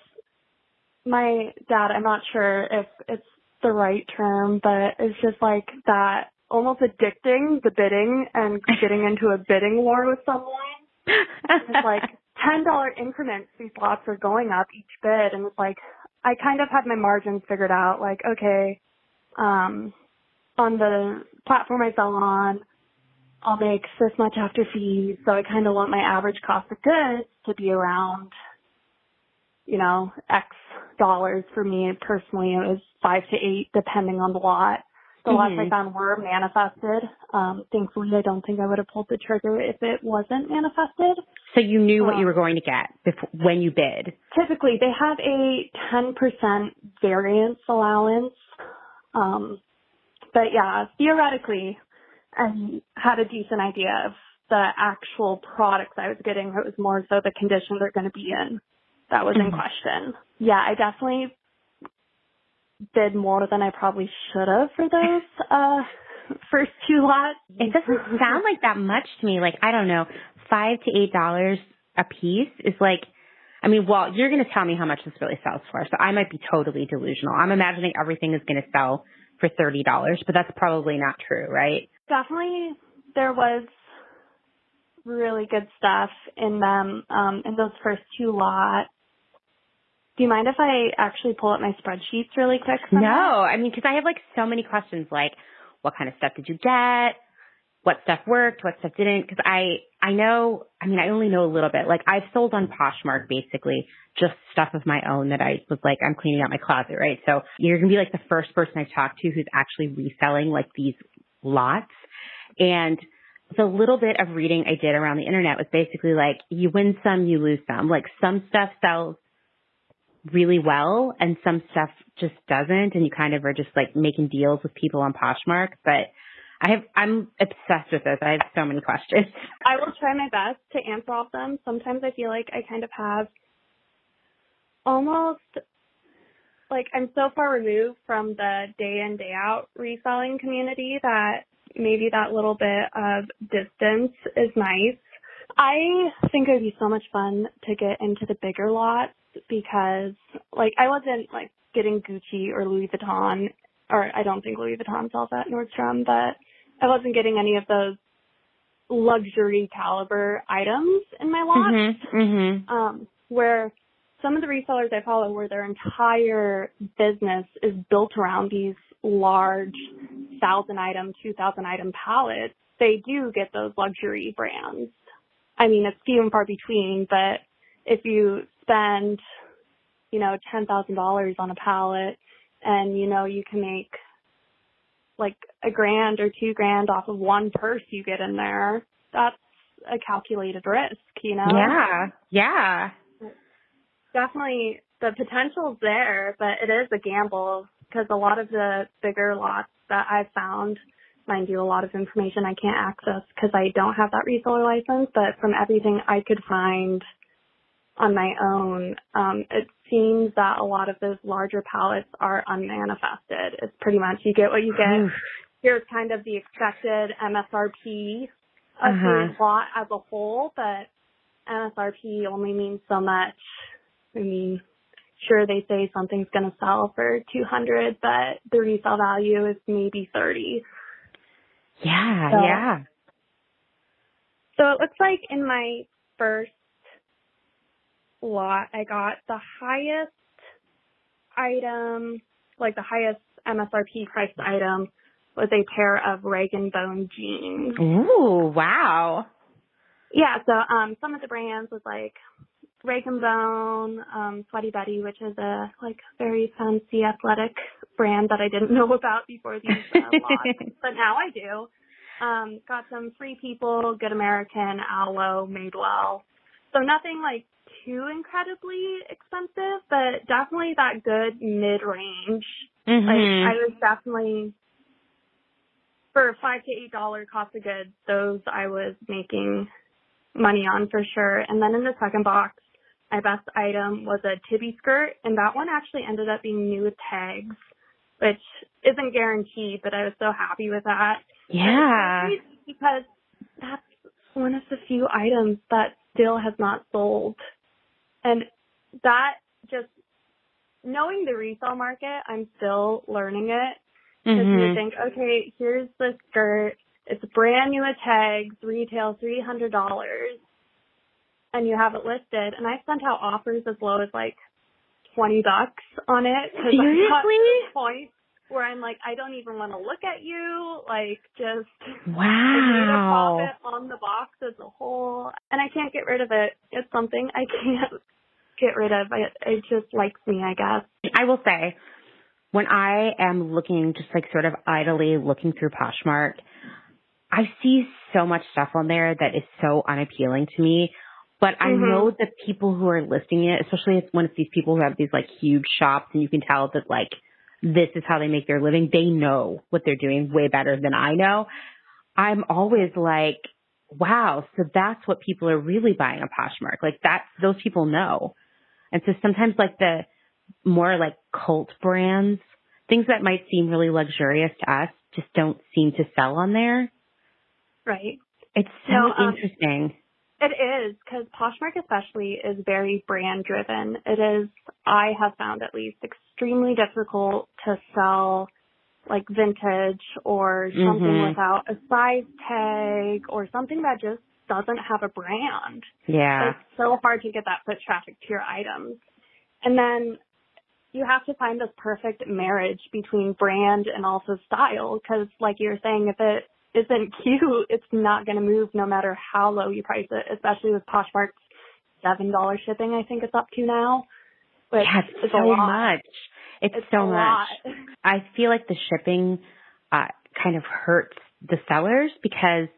my dad, I'm not sure if it's the right term, but it's just like that almost addicting, the bidding and getting into a bidding war with someone. It's like $10 increments, these lots are going up each bid, and it's like I kind of had my margins figured out, like, okay, on the platform I sell on, I'll make this much after fees, so I kind of want my average cost of goods to be around, X dollars. For me personally, it was 5 to 8 depending on the lot. The lots I found were manifested. Thankfully, I don't think I would have pulled the trigger if it wasn't manifested. So you knew what you were going to get when you bid? Typically, they have a 10% variance allowance. But yeah, theoretically, I had a decent idea of the actual products I was getting. It was more so the condition they're going to be in that was in question. Yeah, I definitely bid more than I probably should have for those first 2 lots. It doesn't sound like that much to me. Like, I don't know, $5 to $8 a piece is like, I mean, well, you're going to tell me how much this really sells for, so I might be totally delusional. I'm imagining everything is going to sell for $30, but that's probably not true, right? Definitely there was really good stuff in them, in those first 2 lots. Do you mind if I actually pull up my spreadsheets really quick? No, I mean, because I have like so many questions, like what kind of stuff did you get? What stuff worked? What stuff didn't? Because I know, I mean, I only know a little bit. Like, I've sold on Poshmark basically just stuff of my own that I was like, I'm cleaning out my closet, right? So you're going to be like the first person I've talked to who's actually reselling like these lots. And the little bit of reading I did around the internet was basically like, you win some, you lose some. Like, some stuff sells really well and some stuff just doesn't, and you kind of are just like making deals with people on Poshmark. But I'm obsessed with this. I have so many questions. I will try my best to answer all of them. Sometimes I feel like I kind of have almost like, I'm so far removed from the day in, day out reselling community that maybe that little bit of distance is nice. I think it would be so much fun to get into the bigger lots because, like, I wasn't, like, getting Gucci or Louis Vuitton, or I don't think Louis Vuitton sells at Nordstrom, but I wasn't getting any of those luxury caliber items in my lot, where some of the resellers I follow where their entire business is built around these large 1,000-item, 2,000-item pallets, they do get those luxury brands. I mean, it's few and far between, but if you spend, you know, $10,000 on a pallet and, you know, you can make like $1,000 or $2,000 off of one purse you get in there, that's a calculated risk, you know? Yeah. Definitely the potential's there, but it is a gamble because a lot of the bigger lots that I've found, mind you, a lot of information I can't access because I don't have that reseller license, but from everything I could find on my own, it seems that a lot of those larger pallets are unmanifested. It's pretty much you get what you get. Here's kind of the expected MSRP of the lot as a whole, but MSRP only means so much. I mean, sure, they say something's going to sell for $200, but the resale value is maybe $30. Yeah. So it looks like in my first lot, I got the highest item, like the highest MSRP priced item was a pair of rag and bone jeans. Ooh, wow. Yeah, so some of the brands was like Rag and Bone, Sweaty Betty, which is a like very fancy athletic brand that I didn't know about before these lots, but now I do. Got some Free People, Good American, Aloe, Madewell. So nothing like too incredibly expensive, but definitely that good mid-range. Like I was definitely, for $5 to $8 cost of goods, those I was making money on for sure. And then in the second box, my best item was a Tibby skirt, and that one actually ended up being new with tags, which isn't guaranteed, but I was so happy with that. Yeah. Because that's one of the few items that still has not sold. And that just, knowing the resale market, I'm still learning it. Because you think, okay, here's the skirt. It's brand new with tags, retail $300, and you have it listed. And I sent out offers as low as like $20 on it. Seriously? I got to the point where I'm like, I don't even want to look at you. Like, just wow. I made a profit on the box as a whole, and I can't get rid of it. It's something I can't get rid of. It just likes me, I guess. I will say, when I am looking, just like sort of idly looking through Poshmark, I see so much stuff on there that is so unappealing to me. But I know the people who are listing it, especially when it's these people who have these like huge shops and you can tell that like this is how they make their living. They know what they're doing way better than I know. I'm always like, wow, so that's what people are really buying on Poshmark. Like those people know. And so sometimes like the more like cult brands, things that might seem really luxurious to us just don't seem to sell on there. Right. It's so interesting. It is, because Poshmark especially is very brand driven. It is, I have found at least, extremely difficult to sell like vintage or something without a size tag or something that just doesn't have a brand. Yeah. It's so hard to get that foot traffic to your items. And then you have to find this perfect marriage between brand and also style, because like you were saying, if it isn't cute, it's not going to move no matter how low you price it, especially with Poshmark's $7 shipping, I think it's up to now. Which it's so much. It's so much. I feel like the shipping kind of hurts the sellers because,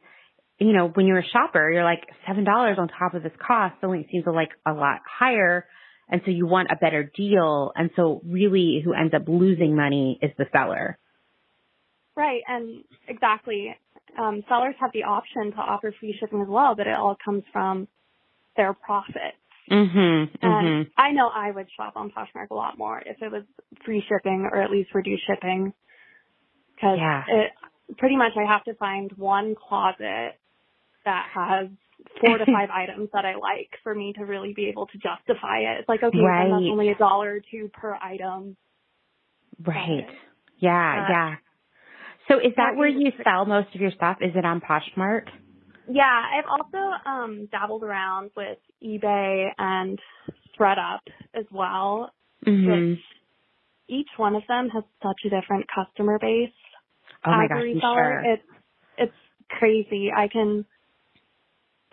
you know, when you're a shopper, you're like $7 on top of this cost only seems like a lot higher. And so you want a better deal. And so really who ends up losing money is the seller. Right. And exactly. Sellers have the option to offer free shipping as well, but it all comes from their profits. And I know I would shop on Poshmark a lot more if it was free shipping or at least reduced shipping. Because pretty much I have to find one closet that has 4 to 5 items that I like for me to really be able to justify it. It's like, okay, then that's only $1 or $2 per item. Right. Yeah. So is that where you sell most of your stuff? Is it on Poshmark? Yeah, I've also dabbled around with eBay and ThredUp as well. Which each one of them has such a different customer base. Oh my As gosh, a reseller, it's crazy. I can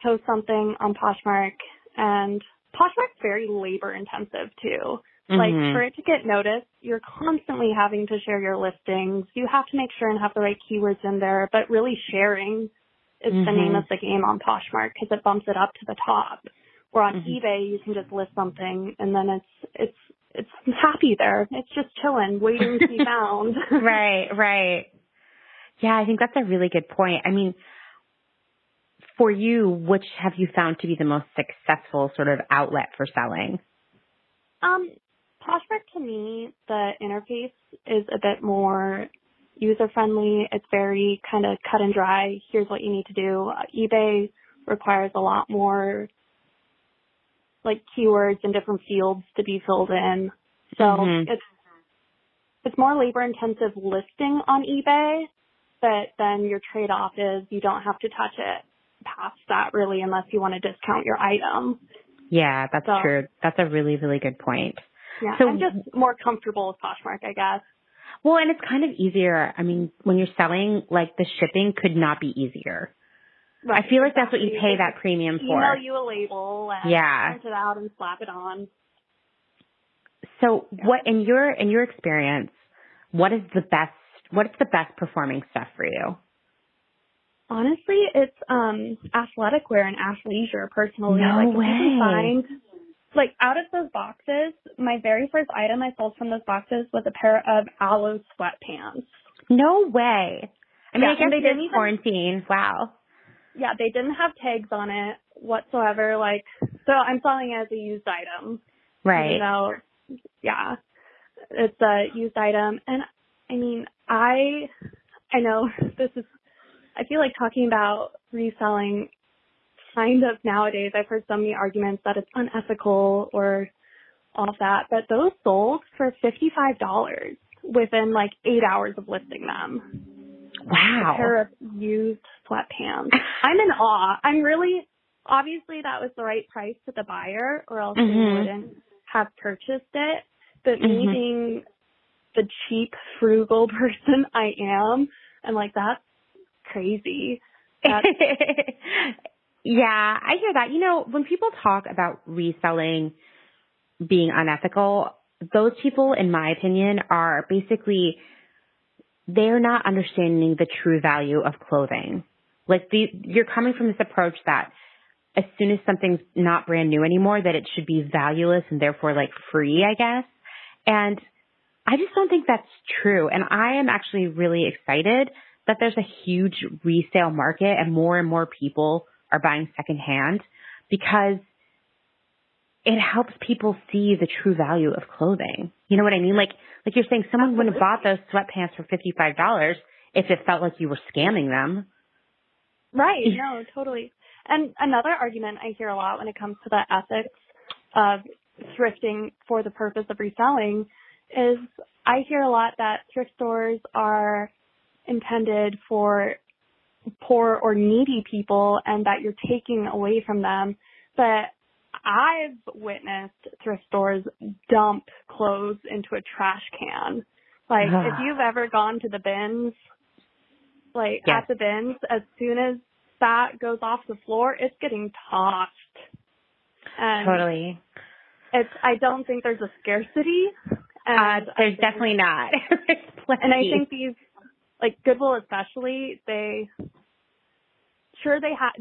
post something on Poshmark, and Poshmark's very labor intensive too. Like, for it to get noticed, you're constantly having to share your listings. You have to make sure and have the right keywords in there, but really sharing is the name of the game on Poshmark because it bumps it up to the top. Where on eBay, you can just list something and then it's happy there. It's just chilling, waiting to be found. Right. Yeah, I think that's a really good point. I mean, for you, which have you found to be the most successful sort of outlet for selling? Poshmark, to me, the interface is a bit more user-friendly. It's very kind of cut and dry. Here's what you need to do. eBay requires a lot more like keywords and different fields to be filled in. So it's more labor-intensive listing on eBay, but then your trade-off is you don't have to touch it past that really unless you want to discount your item. Yeah, that's true. That's a really, really good point. Yeah, so I'm just more comfortable with Poshmark, I guess. Well, and it's kind of easier. I mean, when you're selling, like the shipping could not be easier. Right, I feel like that's what you pay that premium for. Email you a label and print it out and slap it on. So what, in your experience, what's the best performing stuff for you? Honestly, it's athletic wear and athleisure personally. No way. If you can find, like, out of those boxes, my very first item I sold from those boxes was a pair of aloe sweatpants. No way. I mean, I guess they didn't even quarantine. Wow. Yeah, they didn't have tags on it whatsoever. Like, so I'm selling it as a used item. Right. Even though, yeah, it's a used item. And I mean, I know I feel like talking about reselling kind of nowadays. I've heard so many arguments that it's unethical or all of that, but those sold for $55 within like 8 hours of listing them. Wow. A pair of used sweatpants. I'm in awe. Obviously that was the right price to the buyer or else they wouldn't have purchased it. But me being the cheap, frugal person I am, I'm like, that's crazy. Yeah, I hear that. You know, when people talk about reselling being unethical, those people, in my opinion, are basically, they're not understanding the true value of clothing. Like, you're coming from this approach that as soon as something's not brand new anymore, that it should be valueless and therefore, like, free, I guess. And I just don't think that's true. And I am actually really excited that there's a huge resale market and more people are buying secondhand because it helps people see the true value of clothing. You know what I mean? Like you're saying, someone wouldn't have bought those sweatpants for $55 if it felt like you were scamming them. Right. No, totally. And another argument I hear a lot when it comes to the ethics of thrifting for the purpose of reselling is I hear a lot that thrift stores are intended for poor or needy people and that you're taking away from them. But I've witnessed thrift stores dump clothes into a trash can. Like, if you've ever gone to the bins, at the bins, as soon as that goes off the floor, it's getting tossed. And totally. I don't think there's a scarcity. And there's definitely not. And I think these, like Goodwill especially, they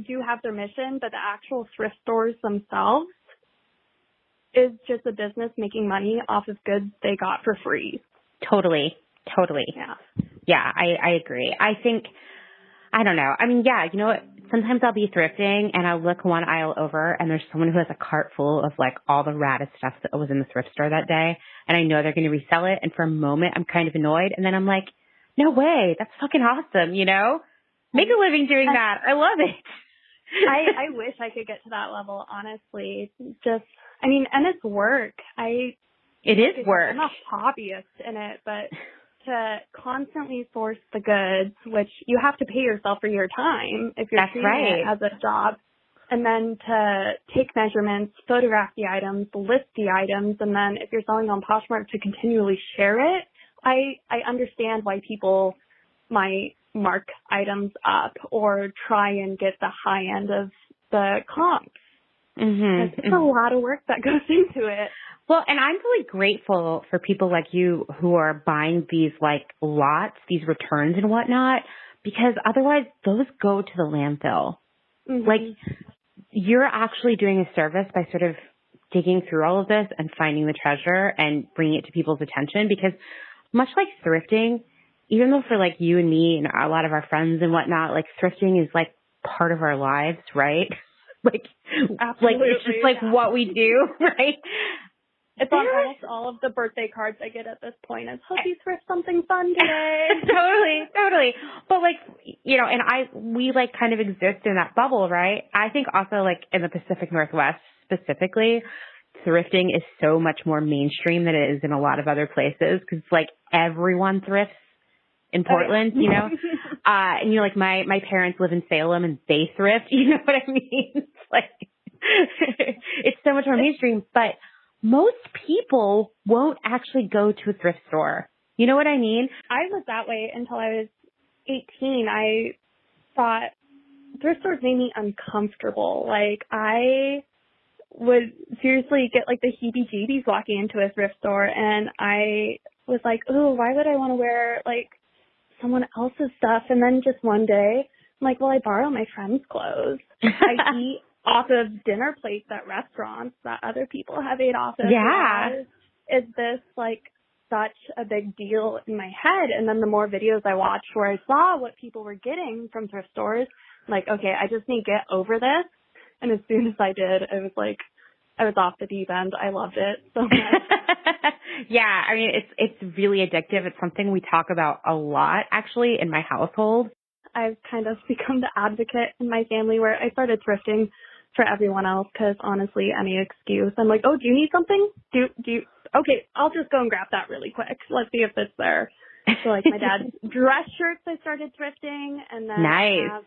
do have their mission, but the actual thrift stores themselves is just a business making money off of goods they got for free. Totally. Yeah, I agree. I don't know. I mean, yeah, you know what? sometimes I'll be thrifting and I'll look one aisle over and there's someone who has a cart full of like all the raddest stuff that was in the thrift store that day. And I know they're going to resell it. And for a moment, I'm kind of annoyed. And then I'm like, no way. That's fucking awesome. You know, make a living doing that. I love it. I wish I could get to that level, honestly. Just, I mean, and it's work. It is work. I'm a hobbyist in it, but to constantly source the goods, which you have to pay yourself for your time if you're treating it as a job, and then to take measurements, photograph the items, list the items, and then if you're selling on Poshmark to continually share it, I understand why people might mark items up or try and get the high end of the comps. Mm-hmm. It's a lot of work that goes into it. Well, and I'm really grateful for people like you who are buying these like lots, these returns and whatnot, because otherwise those go to the landfill. Mm-hmm. Like you're actually doing a service by sort of digging through all of this and finding the treasure and bringing it to people's attention, because much like thrifting, even though for like you and me and a lot of our friends and whatnot, like thrifting is like part of our lives, right? Absolutely, it's just like what we do, right? It's on almost all of the birthday cards I get at this point. It's hope you thrift something fun today. Totally. But like, you know, and we like kind of exist in that bubble, right? I think also like in the Pacific Northwest specifically, thrifting is so much more mainstream than it is in a lot of other places, because like everyone thrifts in Portland, you know, and you know, like my parents live in Salem and they thrift, you know what I mean? It's like, it's so much more mainstream, but most people won't actually go to a thrift store. You know what I mean? I was that way until I was 18. I thought thrift stores made me uncomfortable. Like I would seriously get like the heebie-jeebies walking into a thrift store, and I was like, oh, why would I want to wear like someone else's stuff? And then just one day, I'm like, well, I borrow my friends' clothes. I eat off of dinner plates at restaurants that other people have ate off of. Yeah. Is this like such a big deal in my head? And then the more videos I watched where I saw what people were getting from thrift stores, I'm like, okay, I just need to get over this. And as soon as I did, it was like, I was off the deep end. I loved it so much. Yeah, I mean, it's really addictive. It's something we talk about a lot, actually, in my household. I've kind of become the advocate in my family where I started thrifting for everyone else, because honestly, any excuse, I'm like, oh, do you need something? Do you? Okay, I'll just go and grab that really quick. Let's see if it's there. So like my dad's dress shirts, I started thrifting, and then nice. I have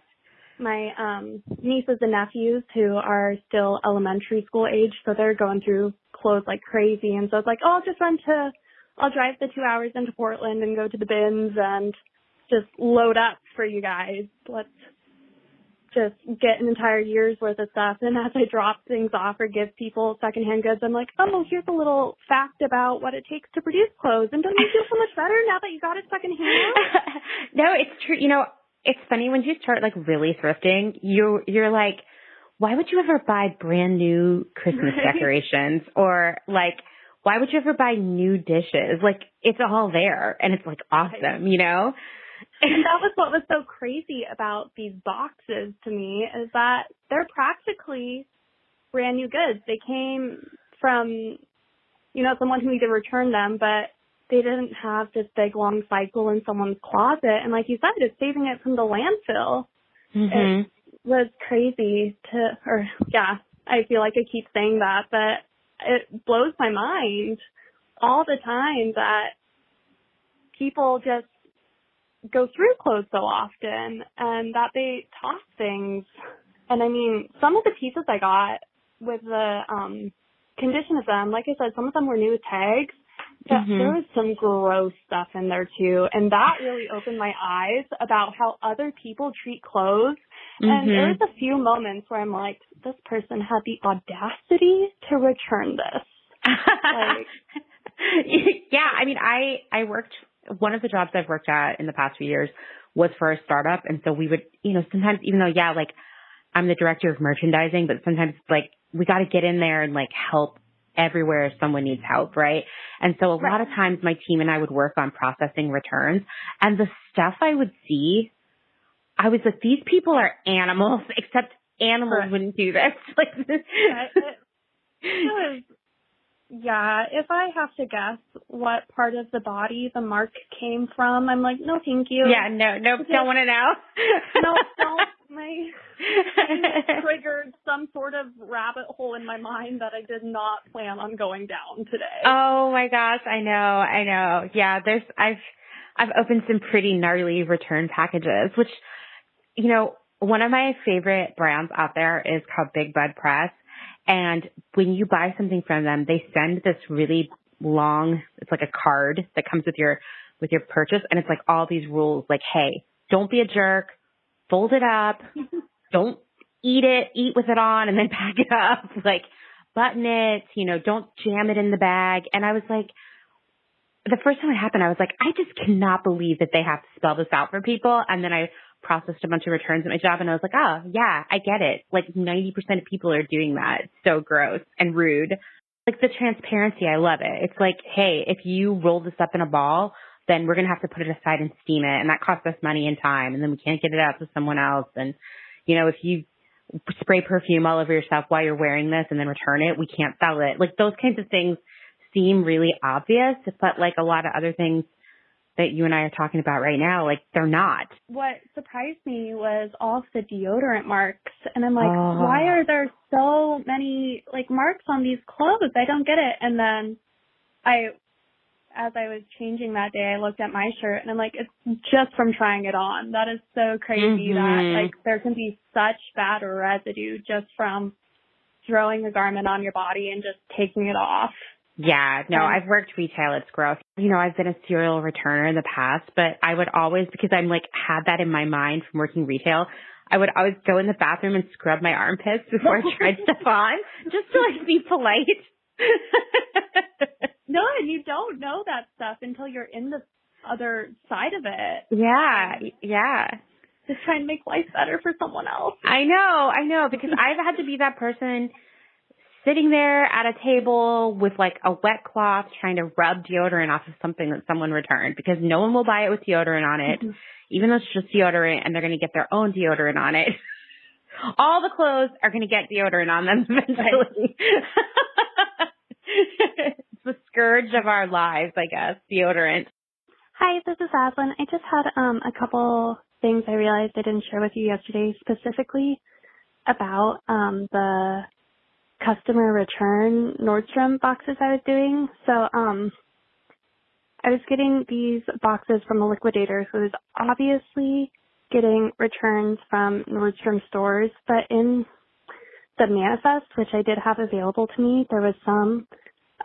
my nieces and nephews who are still elementary school age, so they're going through clothes like crazy, and so it's like, oh, I'll drive the 2 hours into Portland and go to the bins and just load up for you guys. Let's just get an entire year's worth of stuff. And as I drop things off or give people secondhand goods, I'm like, oh, here's a little fact about what it takes to produce clothes. And don't you feel so much better now that you got it secondhand? No, it's true. You know, it's funny when you start like really thrifting, you're like, why would you ever buy brand new Christmas decorations? Or like, why would you ever buy new dishes? Like, it's all there and it's like awesome, you know? And that was what was so crazy about these boxes to me, is that they're practically brand new goods. They came from, you know, someone who either returned them, but they didn't have this big long cycle in someone's closet. And like you said, it's saving it from the landfill. Mm-hmm. It was crazy I feel like I keep saying that, but it blows my mind all the time that people just go through clothes so often and that they toss things. And I mean, some of the pieces I got with the condition of them, like I said, some of them were new with tags, but there was some gross stuff in there too. And that really opened my eyes about how other people treat clothes. And there was a few moments where I'm like, this person had the audacity to return this. Yeah, I mean, I worked, one of the jobs I've worked at in the past few years was for a startup. And so we would, you know, sometimes even though, like I'm the director of merchandising, but sometimes like we got to get in there and like help everywhere someone needs help, right? And so a lot of times my team and I would work on processing returns, and the stuff I would see, I was like, these people are animals, except animals wouldn't do this. Like this. Yeah, if I have to guess what part of the body the mark came from, I'm like, no, thank you. Yeah, no, don't want to know. No, don't. My triggered some sort of rabbit hole in my mind that I did not plan on going down today. Oh my gosh, I know. Yeah, I've opened some pretty gnarly return packages, which, you know, one of my favorite brands out there is called Big Bud Press. And when you buy something from them, they send this really long, it's like a card that comes with your purchase. And it's like all these rules, like, hey, don't be a jerk, fold it up, don't eat with it on and then pack it up, like button it, you know, don't jam it in the bag. And I was like, the first time it happened, I was like, I just cannot believe that they have to spell this out for people. And then I processed a bunch of returns at my job and I was like, oh yeah, I get it. Like 90% of people are doing that. It's so gross and rude. Like the transparency, I love it. It's like, hey, if you roll this up in a ball, then we're going to have to put it aside and steam it. And that costs us money and time. And then we can't get it out to someone else. And, you know, if you spray perfume all over yourself while you're wearing this and then return it, we can't sell it. Like those kinds of things seem really obvious, but like a lot of other things that you and I are talking about right now, like they're not. What surprised me was all the deodorant marks. And I'm like, why are there so many like marks on these clothes? I don't get it. And then as I was changing that day, I looked at my shirt and I'm like, it's just from trying it on. That is so crazy that like there can be such bad residue just from throwing a garment on your body and just taking it off. Yeah, no, I've worked retail. It's gross. You know, I've been a serial returner in the past, but I would always, because I'm like, had that in my mind from working retail, I would always go in the bathroom and scrub my armpits before I tried stuff on, just to like be polite. No, and you don't know that stuff until you're in the other side of it. Yeah. Just trying to make life better for someone else. I know, because I've had to be that person sitting there at a table with like a wet cloth trying to rub deodorant off of something that someone returned because no one will buy it with deodorant on it, even though it's just deodorant and they're going to get their own deodorant on it. All the clothes are going to get deodorant on them eventually. It's the scourge of our lives, I guess, deodorant. Hi, this is Aslan. I just had a couple things I realized I didn't share with you yesterday, specifically about the customer return Nordstrom boxes I was doing. So I was getting these boxes from a liquidator who was obviously getting returns from Nordstrom stores, but in the manifest, which I did have available to me, there was some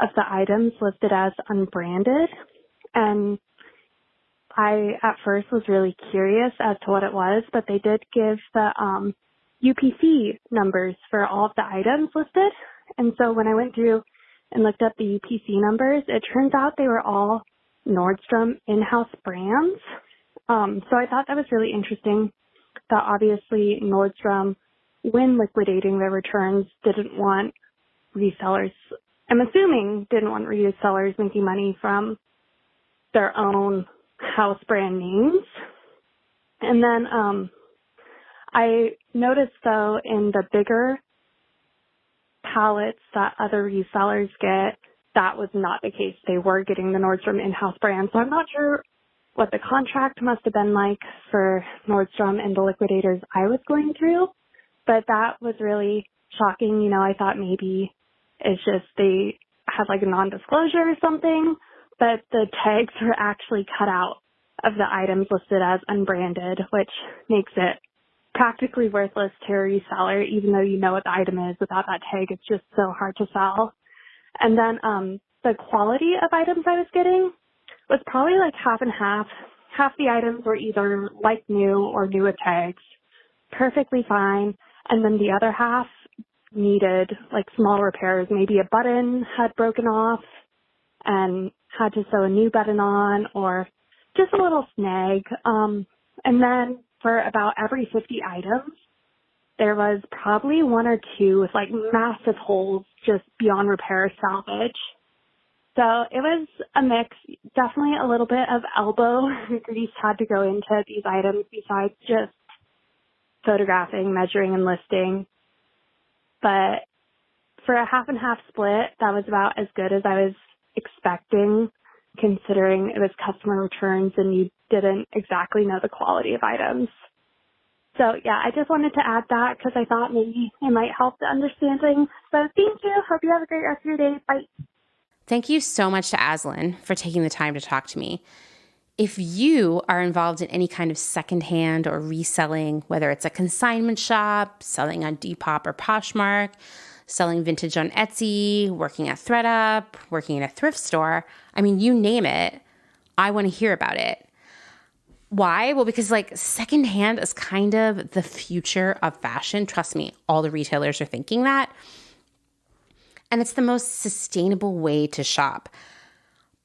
of the items listed as unbranded. And I at first was really curious as to what it was, but they did give the UPC numbers for all of the items listed. And so when I went through and looked up the UPC numbers, it turns out they were all Nordstrom in-house brands. So I thought that was really interesting that obviously Nordstrom, when liquidating their returns, didn't want resellers, I'm assuming didn't want resellers making money from their own house brand names. And then I noticed, though, in the bigger pallets that other resellers get, that was not the case. They were getting the Nordstrom in-house brand. So I'm not sure what the contract must have been like for Nordstrom and the liquidators I was going through, but that was really shocking. You know, I thought maybe it's just they had like a non-disclosure or something, but the tags were actually cut out of the items listed as unbranded, which makes it practically worthless to a reseller, even though you know what the item is. Without that tag, it's just so hard to sell. And then the quality of items I was getting was probably like half and half. Half the items were either like new or new with tags, perfectly fine. And then the other half needed like small repairs. Maybe a button had broken off and had to sew a new button on, or just a little snag. And then for about every 50 items, there was probably one or two with like massive holes just beyond repair salvage. So it was a mix. Definitely a little bit of elbow grease had to go into these items besides just photographing, measuring, and listing. But for a half and half split, that was about as good as I was expecting, considering it was customer returns and you didn't exactly know the quality of items. So yeah, I just wanted to add that because I thought maybe it might help the understanding. So thank you. Hope you have a great rest of your day. Bye. Thank you so much to Aslan for taking the time to talk to me. If you are involved in any kind of secondhand or reselling, whether it's a consignment shop, selling on Depop or Poshmark, selling vintage on Etsy, working at ThredUp, working in a thrift store, I mean, you name it, I want to hear about it. Why? Well, because secondhand is kind of the future of fashion. Trust me, all the retailers are thinking that. And it's the most sustainable way to shop.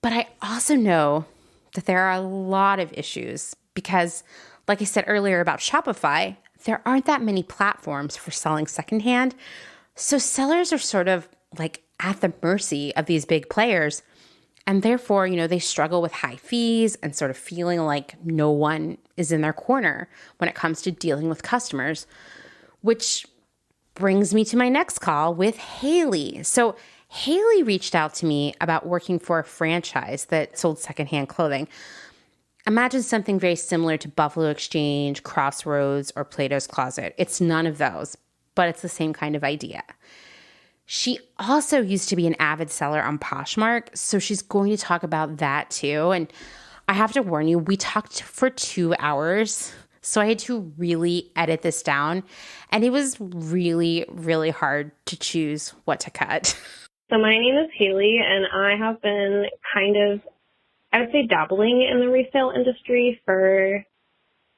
But I also know that there are a lot of issues because, like I said earlier about Shopify, there aren't that many platforms for selling secondhand. So sellers are sort of at the mercy of these big players. And therefore, they struggle with high fees and sort of feeling like no one is in their corner when it comes to dealing with customers, which brings me to my next call with Haley. So Haley reached out to me about working for a franchise that sold secondhand clothing. Imagine something very similar to Buffalo Exchange, Crossroads, or Plato's Closet. It's none of those, but it's the same kind of idea. She also used to be an avid seller on Poshmark, so she's going to talk about that too. And I have to warn you, we talked for 2 hours, so I had to really edit this down. And it was really, really hard to choose what to cut. So my name is Haley, and I have been I would say dabbling in the resale industry for,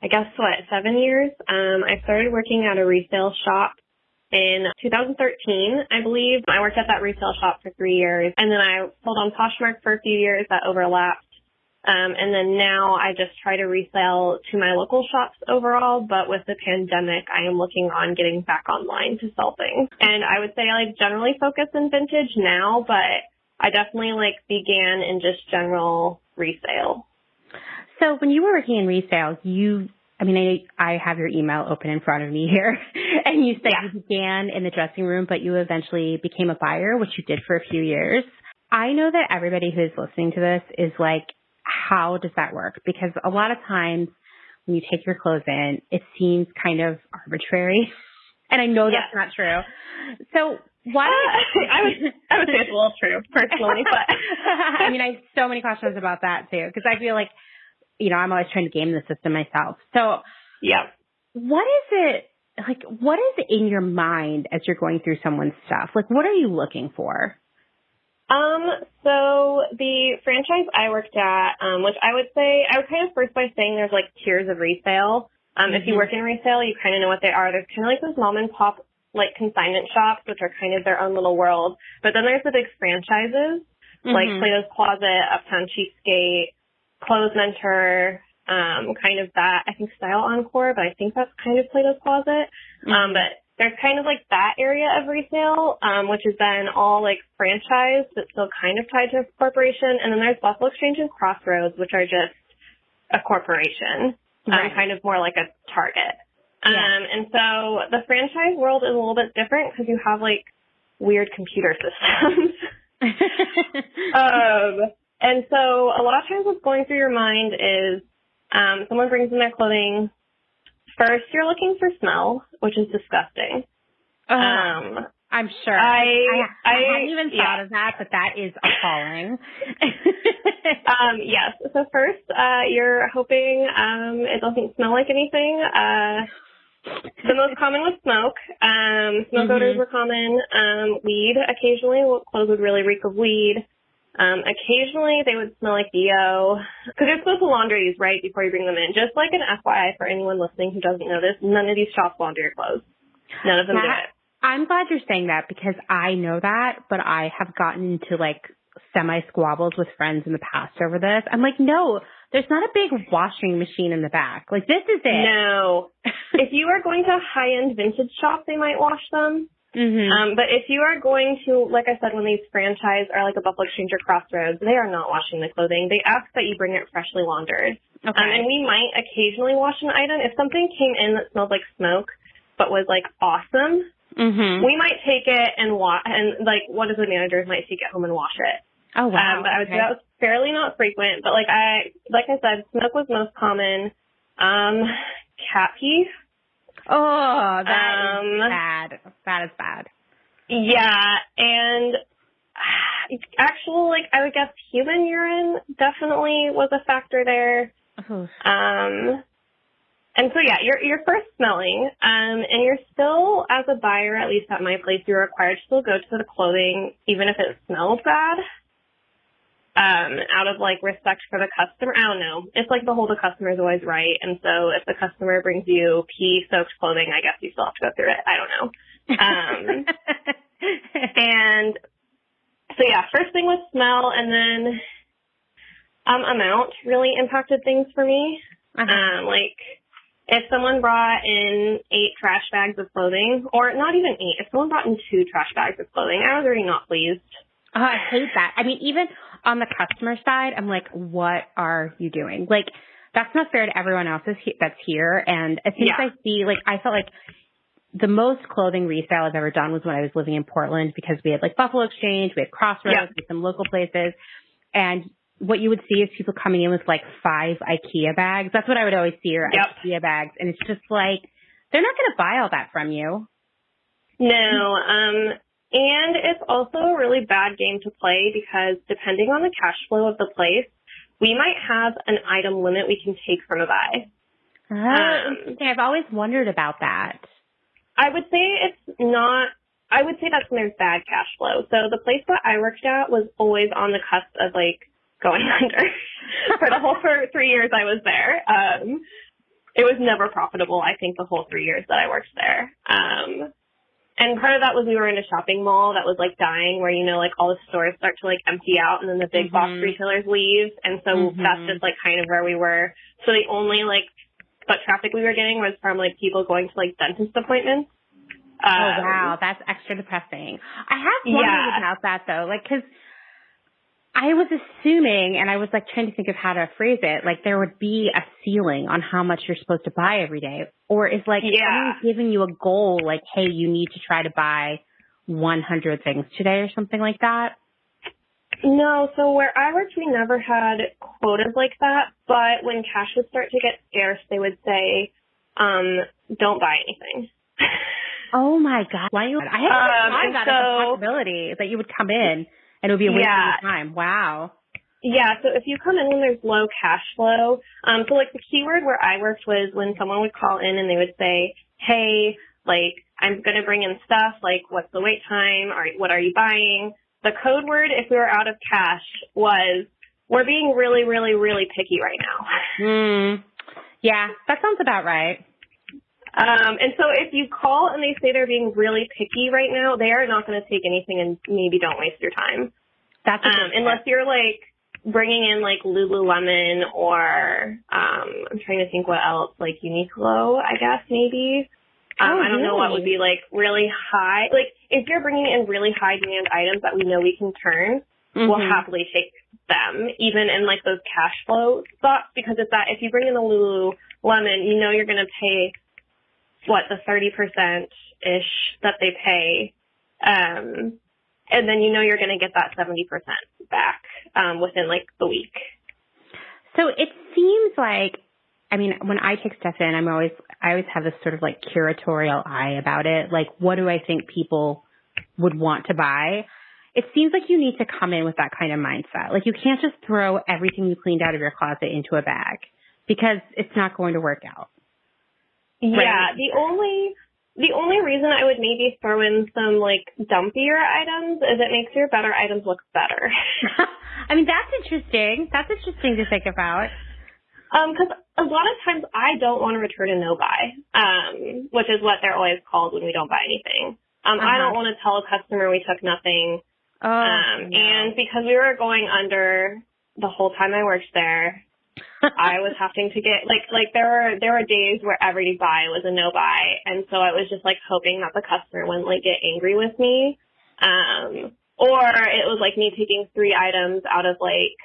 7 years. I started working at a resale shop in 2013, I believe. I worked at that resale shop for 3 years, and then I sold on Poshmark for a few years. That overlapped. And then now I just try to resell to my local shops overall, but with the pandemic, I am looking on getting back online to sell things. And I would say I generally focus in vintage now, but I definitely began in just general resale. So when you were working in resale, I have your email open in front of me here, and you said you began in the dressing room, but you eventually became a buyer, which you did for a few years. I know that everybody who's listening to this is how does that work? Because a lot of times when you take your clothes in, it seems kind of arbitrary. And I know that's not true. So why? I would say it's a little true, personally. But I have so many questions about that too, because I feel I'm always trying to game the system myself. So what is it in your mind as you're going through someone's stuff? What are you looking for? So the franchise I worked at, which I would kind of first by saying there's tiers of resale. If you work in resale, you kind of know what they are. There's kind of those mom and pop consignment shops, which are kind of their own little world. But then there's the big franchises, like Plato's Closet, Uptown Cheapskate, Clothes Mentor, kind of that. I think Style Encore, but I think that's kind of Plato's Closet. But there's kind of that area of resale, which is then all franchise, but still kind of tied to a corporation. And then there's Buffalo Exchange and Crossroads, which are just a corporation, kind of more like a Target. And so the franchise world is a little bit different because you have weird computer systems. And so a lot of times what's going through your mind is someone brings in their clothing. First, you're looking for smell, which is disgusting. I'm sure. I hadn't even thought of that, but that is appalling. Yes. So first, you're hoping it doesn't smell like anything. The most common was smoke. Smoke odors were common. Weed, occasionally. Clothes would really reek of weed. Occasionally, they would smell like DO. Because you're supposed to laundry these right before you bring them in. Just like an FYI for anyone listening who doesn't know this, none of these shops launder your clothes. None of them do it. I'm glad you're saying that because I know that, but I have gotten into semi-squabbles with friends in the past over this. I'm no, there's not a big washing machine in the back. This is it. No. If you are going to a high-end vintage shop, they might wash them. But if you are going to, like I said, when these franchise are like a Buffalo Exchange or Crossroads, they are not washing the clothing. They ask that you bring it freshly laundered. Okay. And we might occasionally wash an item. If something came in that smelled like smoke but was like awesome, we might take it and like one of the managers might take it home and wash it. Oh, wow. But I would say that was fairly not frequent. But like I said, smoke was most common. Cat pee. Oh, that is bad. That is bad. Yeah, and actual, like, I would guess human urine definitely was a factor there. And so, yeah, you're first smelling, and you're still, as a buyer, at least at my place, you're required to still go to the clothing, even if it smells bad, out of, like, respect for the customer. I don't know. It's like the whole the customer is always right, and so if the customer brings you pee-soaked clothing, I guess you still have to go through it. I don't know. And so, yeah, first thing was smell, and then amount really impacted things for me. Like, if someone brought in 8 trash bags of clothing, or not even 8, if someone brought in 2 trash bags of clothing, I was already not pleased. Oh, I hate that. I mean, even on the customer side, I'm like, what are you doing? Like, that's not fair to everyone else that's here. And as soon as I see, like, I felt like the most clothing resale I've ever done was when I was living in Portland, because we had like Buffalo Exchange, we had Crossroads, we had some local places. And what you would see is people coming in with like 5 IKEA bags. That's what I would always see, or IKEA bags. And it's just like, they're not going to buy all that from you. No. And it's also a really bad game to play, because depending on the cash flow of the place, we might have an item limit we can take from a buy. I've always wondered about that. I would say it's not, I would say that's when there's bad cash flow. So the place that I worked at was always on the cusp of like going under for the whole 3 years I was there. It was never profitable, I think, the whole 3 years that I worked there. And part of that was we were in a shopping mall that was like dying, where, you know, like all the stores start to like empty out and then the big box retailers leave. And so that's just like kind of where we were. So the only like foot traffic we were getting was from like people going to like dentist appointments. Oh, wow. That's extra depressing. I have wondered about that though. Like, cause I was assuming, and I was like trying to think of how to phrase it, like there would be a ceiling on how much you're supposed to buy every day. Or is like someone giving you a goal, like, hey, you need to try to buy 100 things today or something like that? No, so where I worked, we never had quotas like that. But when cash would start to get scarce, they would say, don't buy anything. Oh, my God. Why you? I had that as a possibility, that you would come in and it would be a waste of your time. Wow. Yeah, so if you come in when there's low cash flow, so like the keyword where I worked was when someone would call in and they would say, hey, like, I'm going to bring in stuff, like, what's the wait time, or what are you buying? The code word, if we were out of cash, was, we're being really, really, really picky right now. Yeah, that sounds about right. And so if you call and they say they're being really picky right now, they are not going to take anything, and maybe don't waste your time. That's unless you're like bringing in like Lululemon or I'm trying to think what else, like Uniqlo, I guess maybe. I don't know what would be like really high. Like if you're bringing in really high demand items that we know we can turn, we'll happily take them, even in like those cash flow spots, because it's that if you bring in the Lululemon, you know you're going to pay the 30%-ish that they pay. And then you know you're going to get that 70% back within like the week. So it seems like, I mean, when I take stuff in, I always have this sort of like curatorial eye about it. Like, what do I think people would want to buy? It seems like you need to come in with that kind of mindset. Like, you can't just throw everything you cleaned out of your closet into a bag, because it's not going to work out. Yeah, right? The only reason I would maybe throw in some like dumpier items is it makes your better items look better. I mean, that's interesting. That's interesting to think about. Because a lot of times I don't want to return a no buy, which is what they're always called when we don't buy anything. I don't want to tell a customer we took nothing. And because we were going under the whole time I worked there, I was having to get like there were days where every buy was a no buy, and so I was just like hoping that the customer wouldn't like get angry with me, or it was like me taking 3 items out of like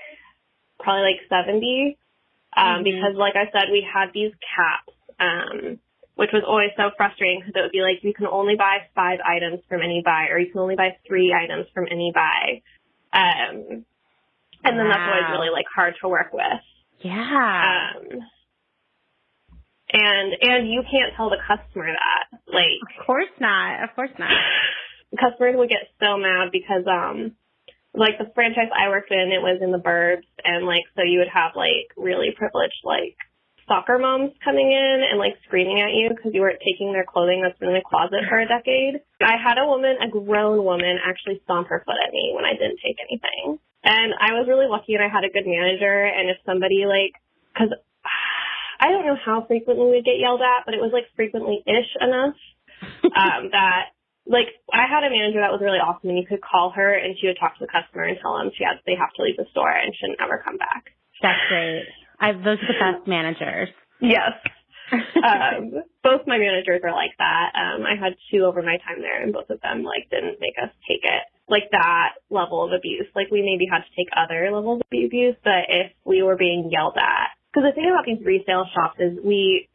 probably like 70, because like I said, we had these caps, which was always so frustrating because it would be like you can only buy 5 items from any buy, or you can only buy 3 items from any buy, and then that's always really like hard to work with. Yeah. And you can't tell the customer that. Like, Of course not. Customers would get so mad because, like the franchise I worked in, it was in the burbs, and like, so you would have like really privileged, like soccer moms coming in and like screaming at you because you weren't taking their clothing that's been in the closet for a decade. I had a grown woman actually stomp her foot at me when I didn't take anything. And I was really lucky and I had a good manager. And if somebody because I don't know how frequently we'd get yelled at, but it was like frequently-ish enough that like I had a manager that was really awesome, and you could call her and she would talk to the customer and tell them they have to leave the store and shouldn't ever come back. That's great. Those are the best managers. Yes. Both my managers are like that. I had 2 over my time there, and both of them like didn't make us take it like that level of abuse. Like we maybe had to take other levels of abuse, but if we were being yelled at, because the thing about these resale shops is we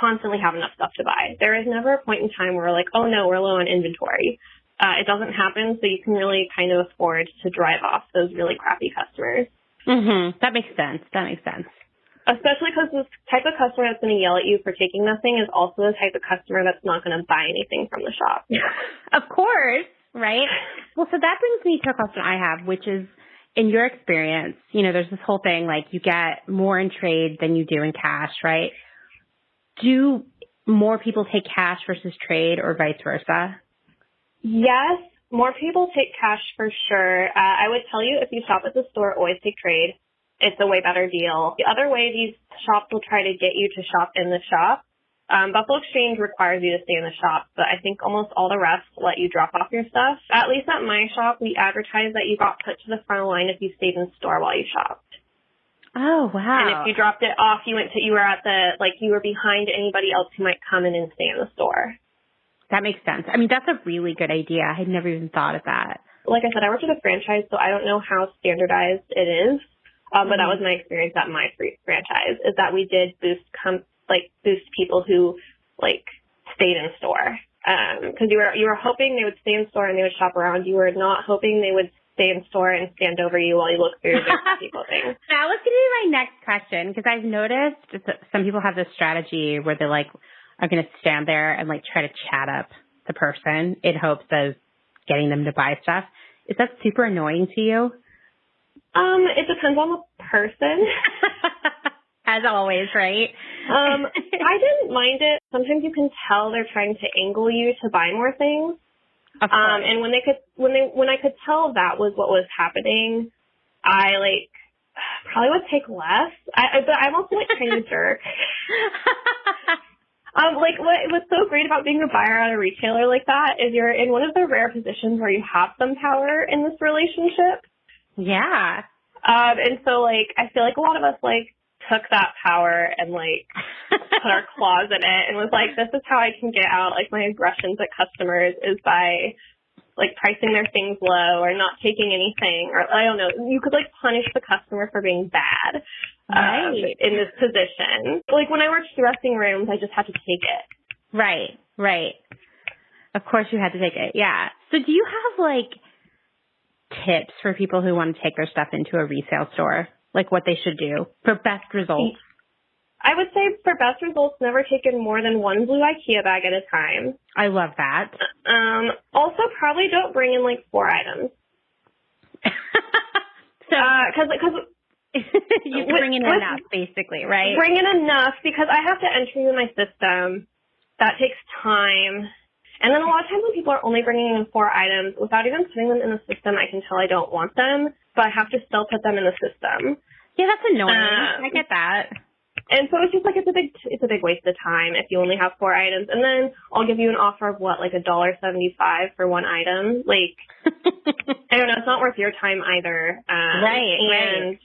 constantly have enough stuff to buy. There is never a point in time where we're like, oh no, we're low on inventory. It doesn't happen, so you can really kind of afford to drive off those really crappy customers. That makes sense. Especially because this type of customer that's going to yell at you for taking nothing is also the type of customer that's not going to buy anything from the shop. Of course, right? Well, so that brings me to a question I have, which is, in your experience, there's this whole thing, like you get more in trade than you do in cash, right? Do more people take cash versus trade or vice versa? Yes, more people take cash for sure. I would tell you, if you shop at the store, always take trade. It's a way better deal. The other way these shops will try to get you to shop in the shop. Buffalo Exchange requires you to stay in the shop, but I think almost all the rest let you drop off your stuff. At least at my shop, we advertised that you got put to the front of the line if you stayed in the store while you shopped. Oh, wow. And if you dropped it off, you were behind anybody else who might come in and stay in the store. That makes sense. I mean, that's a really good idea. I had never even thought of that. Like I said, I worked at a franchise, so I don't know how standardized it is. But that was my experience at my franchise, is that we did boost people who stayed in store. Because you were hoping they would stay in store and they would shop around. You were not hoping they would stay in store and stand over you while you look through their crappy clothing. That was going to be my next question, because I've noticed some people have this strategy where they are going to stand there and try to chat up the person in hopes of getting them to buy stuff. Is that super annoying to you? It depends on the person. As always, right? I didn't mind it. Sometimes you can tell they're trying to angle you to buy more things. Of course. And when I could tell that was what was happening, I probably would take less. But I'm also kind of a jerk. What's so great about being a buyer at a retailer like that is you're in one of the rare positions where you have some power in this relationship. Yeah. And so I feel like a lot of us took that power and put our claws in it and was this is how I can get out my aggressions at customers is by pricing their things low or not taking anything, or I don't know, you could punish the customer for being bad in this position. When I worked dressing rooms, I just had to take it. Right. Of course you had to take it. Yeah. So do you have tips for people who want to take their stuff into a resale store? What they should do for best results? I would say for best results, never take in more than one blue IKEA bag at a time. I love that. Also, probably don't bring in 4 items. So, because you bring in enough, basically, right? Bring in enough because I have to enter you in my system. That takes time. And then a lot of times when people are only bringing in 4 items, without even putting them in the system, I can tell I don't want them, but I have to still put them in the system. Yeah, that's annoying. I get that. And so it's just it's a big waste of time if you only have 4 items. And then I'll give you an offer of $1.75 for 1 item. I don't know, it's not worth your time either. Right.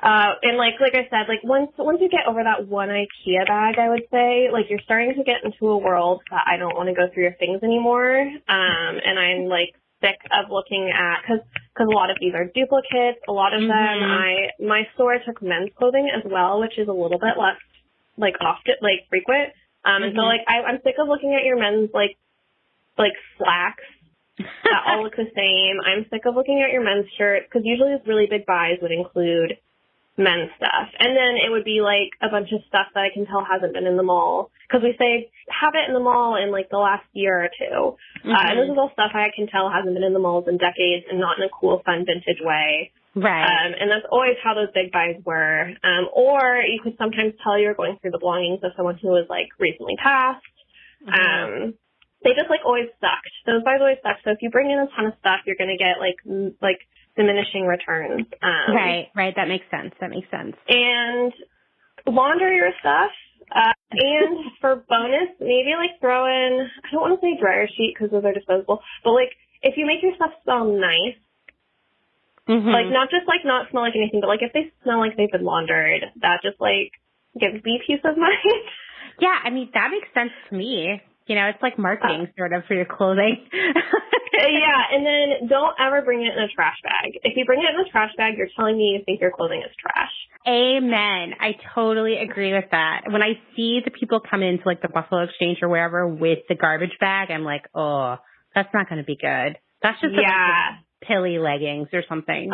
And like I said, like once you get over that one IKEA bag, I would say, like you're starting to get into a world that I don't want to go through your things anymore. And I'm like sick of looking at, cause a lot of these are duplicates. A lot of them, my store took men's clothing as well, which is a little bit less like often, like frequent. And so like I'm sick of looking at your men's like slacks that all look the same. I'm sick of looking at your men's shirts, because usually these really big buys would include men's stuff. And then it would be like a bunch of stuff that I can tell hasn't been in the mall, because we say have it in the mall in like the last year or two. And this is all stuff I can tell hasn't been in the malls in decades, and not in a cool, fun, vintage way. Right. And that's always how those big buys were. Or you could sometimes tell you're going through the belongings of someone who was like recently passed. They just like always sucked. Those buys always sucked. So if you bring in a ton of stuff, you're going to get like diminishing returns. Right. That makes sense. And launder your stuff. And for bonus, maybe like throw in, I don't want to say dryer sheet because those are disposable, but like if you make your stuff smell nice, like not just like not smell like anything, but like if they smell like they've been laundered, that just like gives me peace of mind. Yeah, I mean, that makes sense to me. You know, it's like marketing sort of for your clothing. Yeah, and then don't ever bring it in a trash bag. If you bring it in a trash bag, you're telling me you think your clothing is trash. Amen. I totally agree with that. When I see the people come into like the Buffalo Exchange or wherever with the garbage bag, I'm like, oh, that's not going to be good. That's just like pilly leggings or something.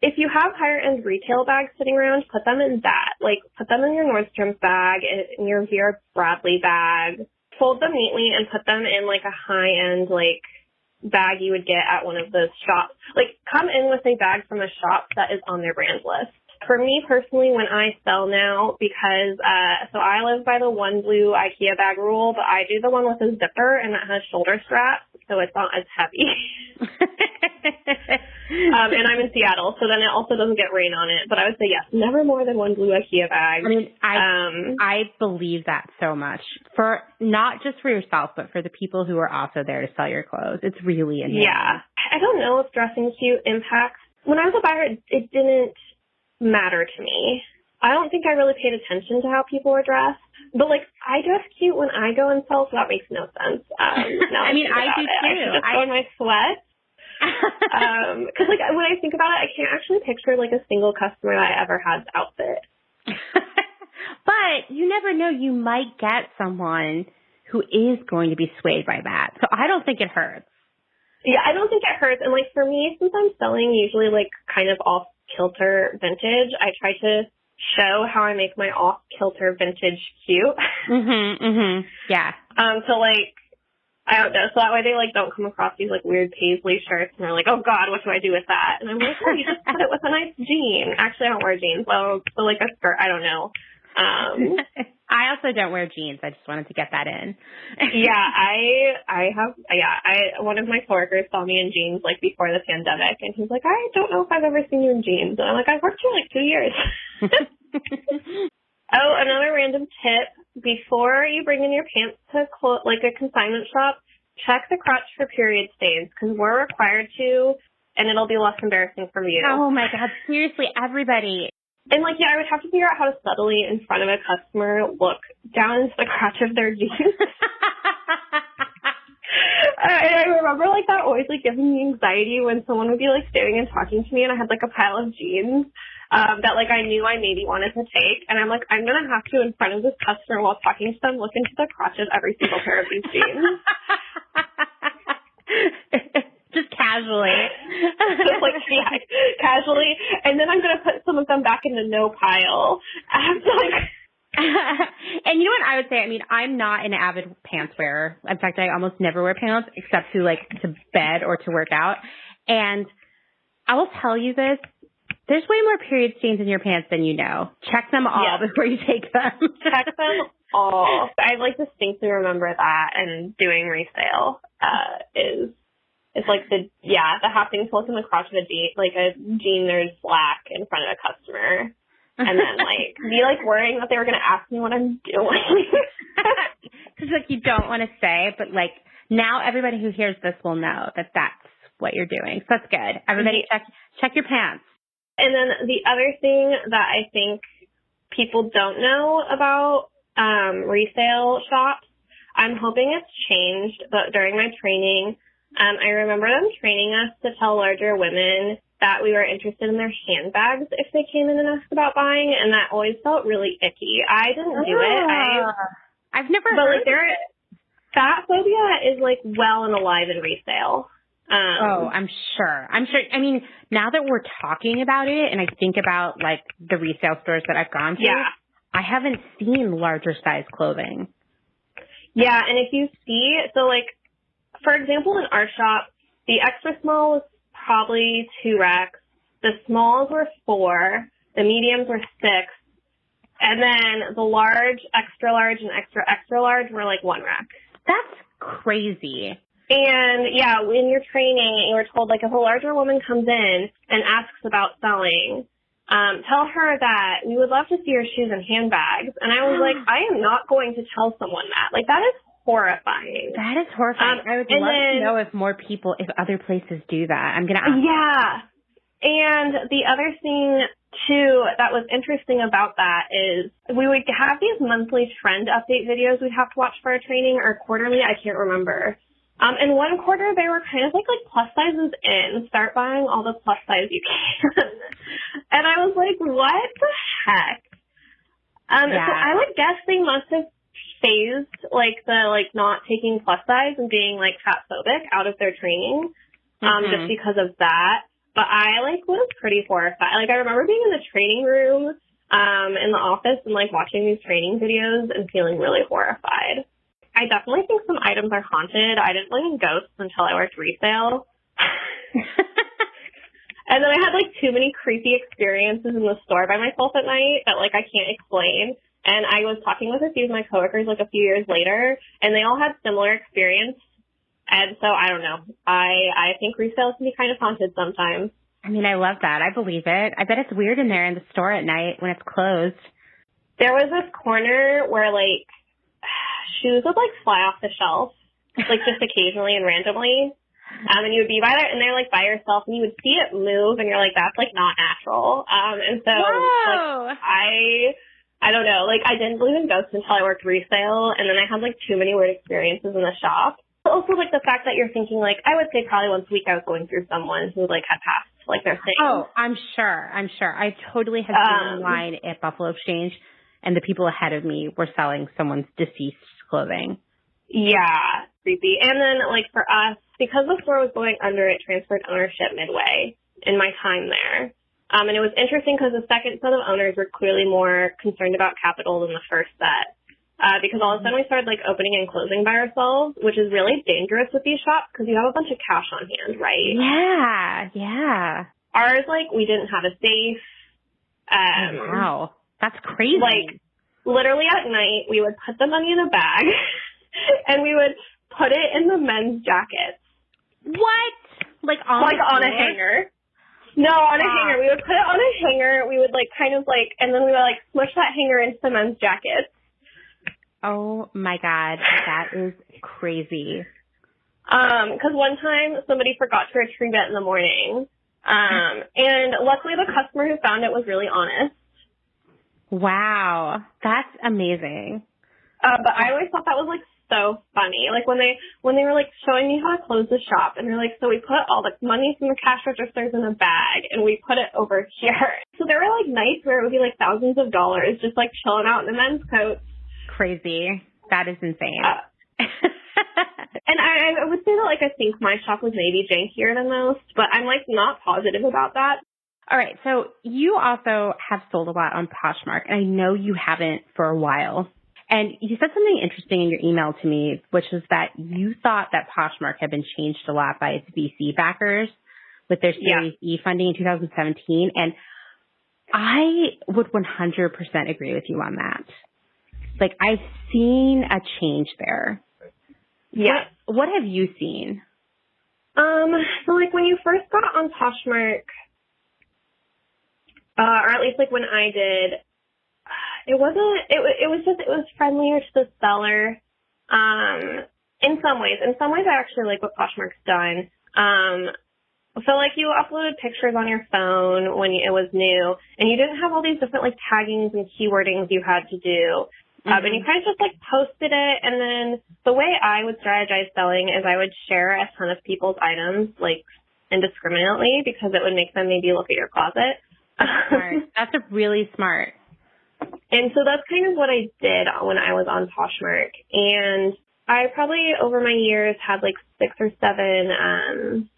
If you have higher end retail bags sitting around, put them in that. Like put them in your Nordstrom's bag, in your Vera Bradley bag. Fold them neatly and put them in like a high end like bag you would get at one of those shops. Like come in with a bag from a shop that is on their brand list. For me personally, when I sell now, because so I live by the one blue IKEA bag rule, but I do the one with a zipper and that has shoulder straps, so it's not as heavy. And I'm in Seattle, so then it also doesn't get rain on it. But I would say yes, never more than one blue IKEA bag. I mean, I believe that so much, for not just for yourself, but for the people who are also there to sell your clothes. It's really important. Yeah, I don't know if dressing cute impacts. When I was a buyer, it didn't matter to me. I don't think I really paid attention to how people were dressed. But, like, I dress cute when I go and sell, so that makes no sense. I mean, I do too. I should just go in my sweats. Because, like, when I think about it, I can't actually picture, like, a single customer that I ever had's outfit. But you never know. You might get someone who is going to be swayed by that. So I don't think it hurts. Yeah, I don't think it hurts. And, like, for me, since I'm selling usually, like, kind of off-kilter vintage, I try to show how I make my off-kilter vintage cute. Yeah. So, like, I don't know. So that way they, like, don't come across these, like, weird paisley shirts and they're like, oh, God, what do I do with that? And I'm like, oh, you just put it with a nice jean. Actually, I don't wear jeans. So like, a skirt, I don't know. I also don't wear jeans. I just wanted to get that in. One of my coworkers saw me in jeans, like, before the pandemic, and he's like, I don't know if I've ever seen you in jeans. And I'm like, I've worked for, like, 2 years. Oh, another random tip. Before you bring in your pants to, like, a consignment shop, check the crotch for period stains, because we're required to, and it'll be less embarrassing for you. Oh, my God. Seriously, everybody. And, like, yeah, I would have to figure out how to subtly, in front of a customer, look down into the crotch of their jeans. I remember, like, that always, like, giving me anxiety when someone would be, like, staring and talking to me, and I had, like, a pile of jeans that, like, I knew I maybe wanted to take. And I'm like, I'm going to have to, in front of this customer while talking to them, look into the crotch of every single pair of these jeans. Just casually. Just, like, yeah, casually. And then I'm going to put some of them back in the no pile. And you know what I would say? I mean, I'm not an avid pants wearer. In fact, I almost never wear pants except to, like, to bed or to work out. And I will tell you this. There's way more period stains in your pants than you know. Check them all before you take them. Check them all. I, like, distinctly remember that, and doing resale is like the having to look in the crotch of a jean, like a jean there's black in front of a customer. And then, like, be, like, worrying that they were going to ask me what I'm doing. Because, like, you don't want to say, but, like, now everybody who hears this will know that that's what you're doing. So that's good. Everybody check your pants. And then the other thing that I think people don't know about resale shops, I'm hoping it's changed, but during my training, I remember them training us to tell larger women that we were interested in their handbags if they came in and asked about buying, and that always felt really icky. I didn't do it. I've never heard of it. Fat phobia is like well and alive in resale. I'm sure. I mean, now that we're talking about it and I think about like the resale stores that I've gone to, I haven't seen larger size clothing. Yeah, and if you see, so like, for example, in our shop, the extra small was probably 2 racks. The smalls were 4. The mediums were 6. And then the large, extra large, and extra large were like 1 rack. That's crazy. And yeah, in your training, you were told like if a larger woman comes in and asks about selling, tell her that we would love to see her shoes and handbags. And I was like, I am not going to tell someone that. Like, that is horrifying. That is horrifying. I would love to know if other places do that. I'm going to ask. Yeah. And the other thing, too, that was interesting about that is we would have these monthly trend update videos we'd have to watch for our training, or quarterly, I can't remember. In one quarter, they were kind of like plus sizes in. Start buying all the plus size you can. And I was like, what the heck? So I would guess they must have phased like the not taking plus size and being like fat phobic out of their training, just because of that. But I was pretty horrified. Like, I remember being in the training room, in the office and watching these training videos and feeling really horrified. I definitely think some items are haunted. I didn't believe in ghosts until I worked resale. And then I had too many creepy experiences in the store by myself at night that I can't explain. And I was talking with a few of my coworkers a few years later, and they all had similar experience. And so I don't know. I think resale can be kind of haunted sometimes. I mean, I love that. I believe it. I bet it's weird in there in the store at night when it's closed. There was this corner where shoes would fly off the shelf, just occasionally and randomly. And you would be by there and they're by yourself and you would see it move and you're that's not natural. And so I don't know, I didn't believe in ghosts until I worked resale, and then I had too many weird experiences in the shop. Also the fact that you're thinking I would say probably once a week I was going through someone who had passed their thing. Oh, I'm sure. I totally have been in line at Buffalo Exchange and the people ahead of me were selling someone's deceased clothing. Yeah, creepy. And then, for us, because the store was going under, it transferred ownership midway in my time there. And it was interesting because the second set of owners were clearly more concerned about capital than the first set. Because all of a sudden we started, opening and closing by ourselves, which is really dangerous with these shops because you have a bunch of cash on hand, right? Yeah. Ours, we didn't have a safe. Wow. That's crazy. Literally at night, we would put the money in a bag, and we would put it in the men's jackets. What? On a hanger. No, on a hanger. We would put it on a hanger. We would, and then we would, smush that hanger into the men's jackets. Oh, my God. That is crazy. Because one time, somebody forgot to retrieve it in the morning. And luckily, the customer who found it was really honest. Wow, that's amazing. But I always thought that was so funny. When they were showing me how to close the shop, and they're so we put all the money from the cash registers in a bag and we put it over here. So there were nights where it would be thousands of dollars just chilling out in the men's coats. Crazy. That is insane. And I would say that I think my shop was maybe jankier than most, but I'm not positive about that. All right, so you also have sold a lot on Poshmark, and I know you haven't for a while. And you said something interesting in your email to me, which is that you thought that Poshmark had been changed a lot by its VC backers with their Series E funding in 2017. And I would 100% agree with you on that. I've seen a change there. Yeah. What have you seen? So when you first got on Poshmark, or at least when I did, it was friendlier to the seller. In some ways I actually like what Poshmark's done. So, like, you uploaded pictures on your phone when it was new, and you didn't have all these different, like, taggings and keywordings you had to do. And you kind of just, like, posted it, and then the way I would strategize selling is I would share a ton of people's items, like, indiscriminately, because it would make them maybe look at your closet. That's smart. That's a really smart. And so that's kind of what I did when I was on Poshmark. And I probably, over my years, had, like, 6 or 7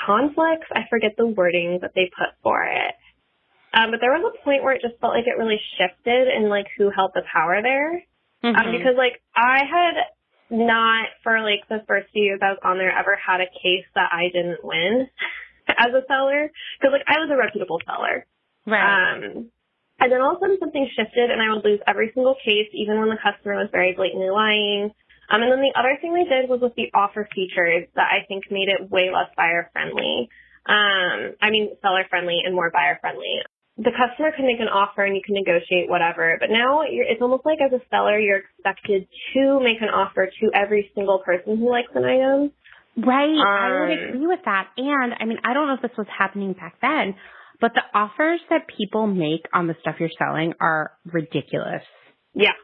conflicts. I forget the wording that they put for it. But there was a point where it just felt like it really shifted in, like, who held the power there. Because, like, I had not, for, like, the first few years I was on there, ever had a case that I didn't win as a seller. Because, like, I was a reputable seller. Right. And then all of a sudden something shifted, and I would lose every single case, even when the customer was very blatantly lying. And then the other thing they did was with the offer features that I think made it way less buyer-friendly. Seller-friendly and more buyer-friendly. The customer can make an offer and you can negotiate whatever, but now it's almost like as a seller, you're expected to make an offer to every single person who likes an item. Right. I would agree with that. And, I mean, I don't know if this was happening back then, but the offers that people make on the stuff you're selling are ridiculous. Yeah.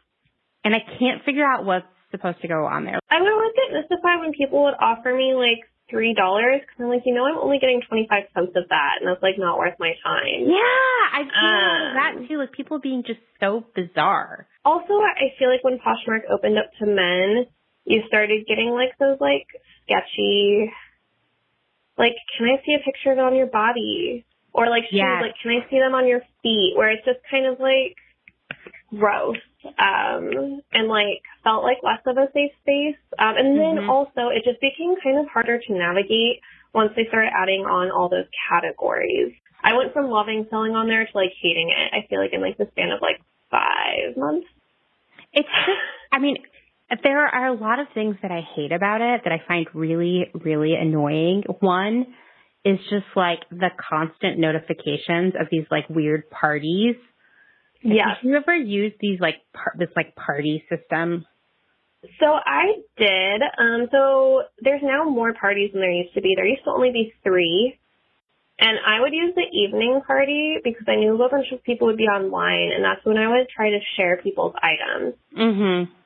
And I can't figure out what's supposed to go on there. I would always get mystified when people would offer me, like, $3, because I'm like, I'm only getting 25 cents of that, and that's, like, not worth my time. Yeah, I feel that, too. Like, people being just so bizarre. Also, I feel like when Poshmark opened up to men, you started getting, like, those, like, sketchy, like, can I see a picture of it on your body? Or, like, shoes, like, can I see them on your feet? Where it's just kind of, like, gross, and, like, felt like less of a safe space. And then also it just became kind of harder to navigate once they started adding on all those categories. I went from loving selling on there to, like, hating it, I feel like, in, like, the span of, like, 5 months. It's just, I mean, there are a lot of things that I hate about it that I find really, really annoying. One is just, like, the constant notifications of these, like, weird parties. Yeah. Have you ever used these, like, this, like, party system? So I did. So there's now more parties than there used to be. There used to only be 3. And I would use the evening party because I knew a bunch of people would be online, and that's when I would try to share people's items.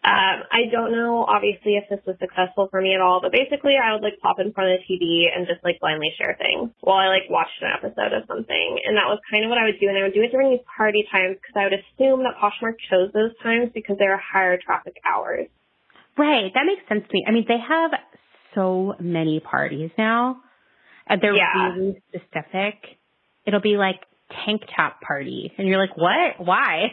I don't know, obviously, if this was successful for me at all, but basically I would, like, pop in front of the TV and just, like, blindly share things while I, like, watched an episode of something. And that was kind of what I would do, and I would do it during these party times because I would assume that Poshmark chose those times because they were higher traffic hours. Right. That makes sense to me. I mean, they have so many parties now. And they're really specific. It'll be like tank top party. And you're like, what? Why?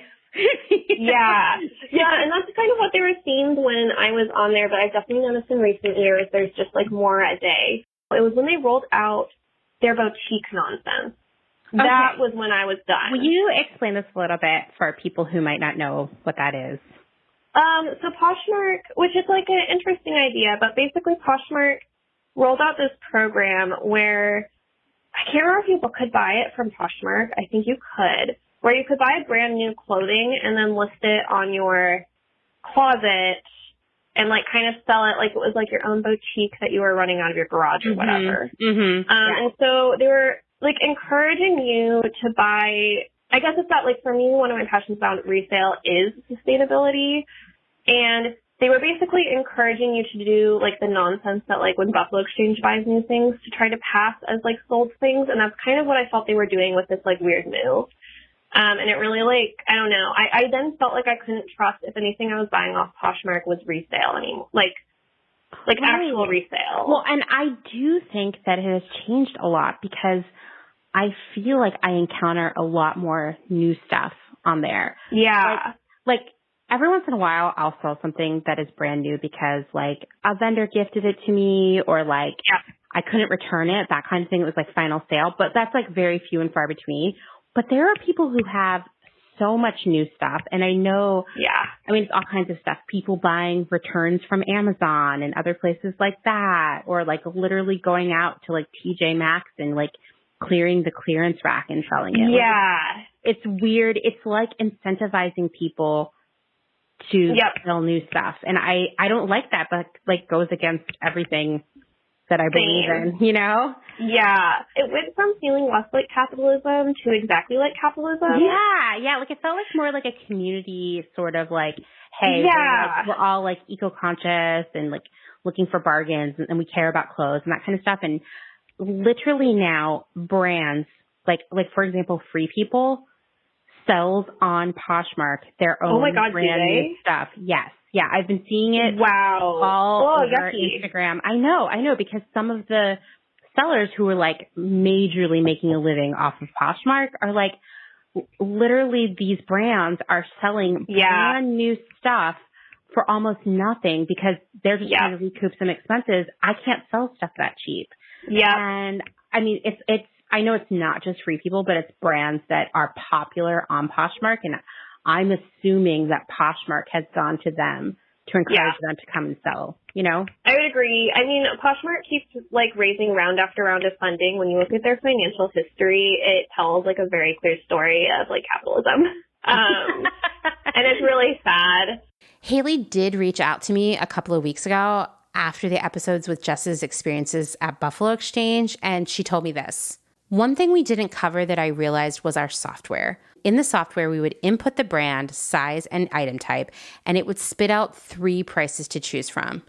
Yeah, and that's kind of what they were themed when I was on there, but I've definitely noticed in recent years there's just, like, more a day. It was when they rolled out their boutique nonsense. Okay. That was when I was done. Will you explain this a little bit for people who might not know what that is? So Poshmark, which is, like, an interesting idea, but basically Poshmark rolled out this program where I can't remember if people could buy it from Poshmark. I think you could, where you could buy brand new clothing and then list it on your closet and, like, kind of sell it like it was, like, your own boutique that you were running out of your garage or whatever. And so they were, like, encouraging you to buy, I guess it's that, like, for me, one of my passions about resale is sustainability. And they were basically encouraging you to do, like, the nonsense that, like, when Buffalo Exchange buys new things to try to pass as, like, sold things. And that's kind of what I felt they were doing with this, like, weird move. And it really, like, I don't know. I then felt like I couldn't trust if anything I was buying off Poshmark was resale anymore. Like actual resale. Well, and I do think that it has changed a lot because I feel like I encounter a lot more new stuff on there. Yeah. Like every once in a while, I'll sell something that is brand new because, like, a vendor gifted it to me or, like, I couldn't return it, that kind of thing. It was, like, final sale. But that's, like, very few and far between. But there are people who have so much new stuff. And I know, I mean, it's all kinds of stuff. People buying returns from Amazon and other places like that. Or, like, literally going out to, like, TJ Maxx and, like, clearing the clearance rack and selling it. Yeah. It's weird. It's like incentivizing people to sell new stuff. And I don't like that, but, like, goes against everything that I believe in, you know? Yeah. It went from feeling less like capitalism to exactly like capitalism. Yeah. Like it felt like more like a community sort of like, hey, we're all like eco-conscious and like looking for bargains and we care about clothes and that kind of stuff. And literally now brands like for example, Free People sells on Poshmark their own brand new stuff. Yes. Yeah, I've been seeing it all over Instagram. I know, because some of the sellers who are like majorly making a living off of Poshmark are like, literally these brands are selling brand new stuff for almost nothing because they're just trying to recoup some expenses. I can't sell stuff that cheap. Yeah. And I mean, it's I know it's not just Free People, but it's brands that are popular on Poshmark. And I'm assuming that Poshmark has gone to them to encourage them to come and sell, you know? I would agree. I mean, Poshmark keeps like raising round after round of funding. When you look at their financial history, it tells like a very clear story of like capitalism. And it's really sad. Haley did reach out to me a couple of weeks ago after the episodes with Jess's experiences at Buffalo Exchange, and she told me this. One thing we didn't cover that I realized was our software. In the software, we would input the brand, size, and item type, and it would spit out 3 prices to choose from.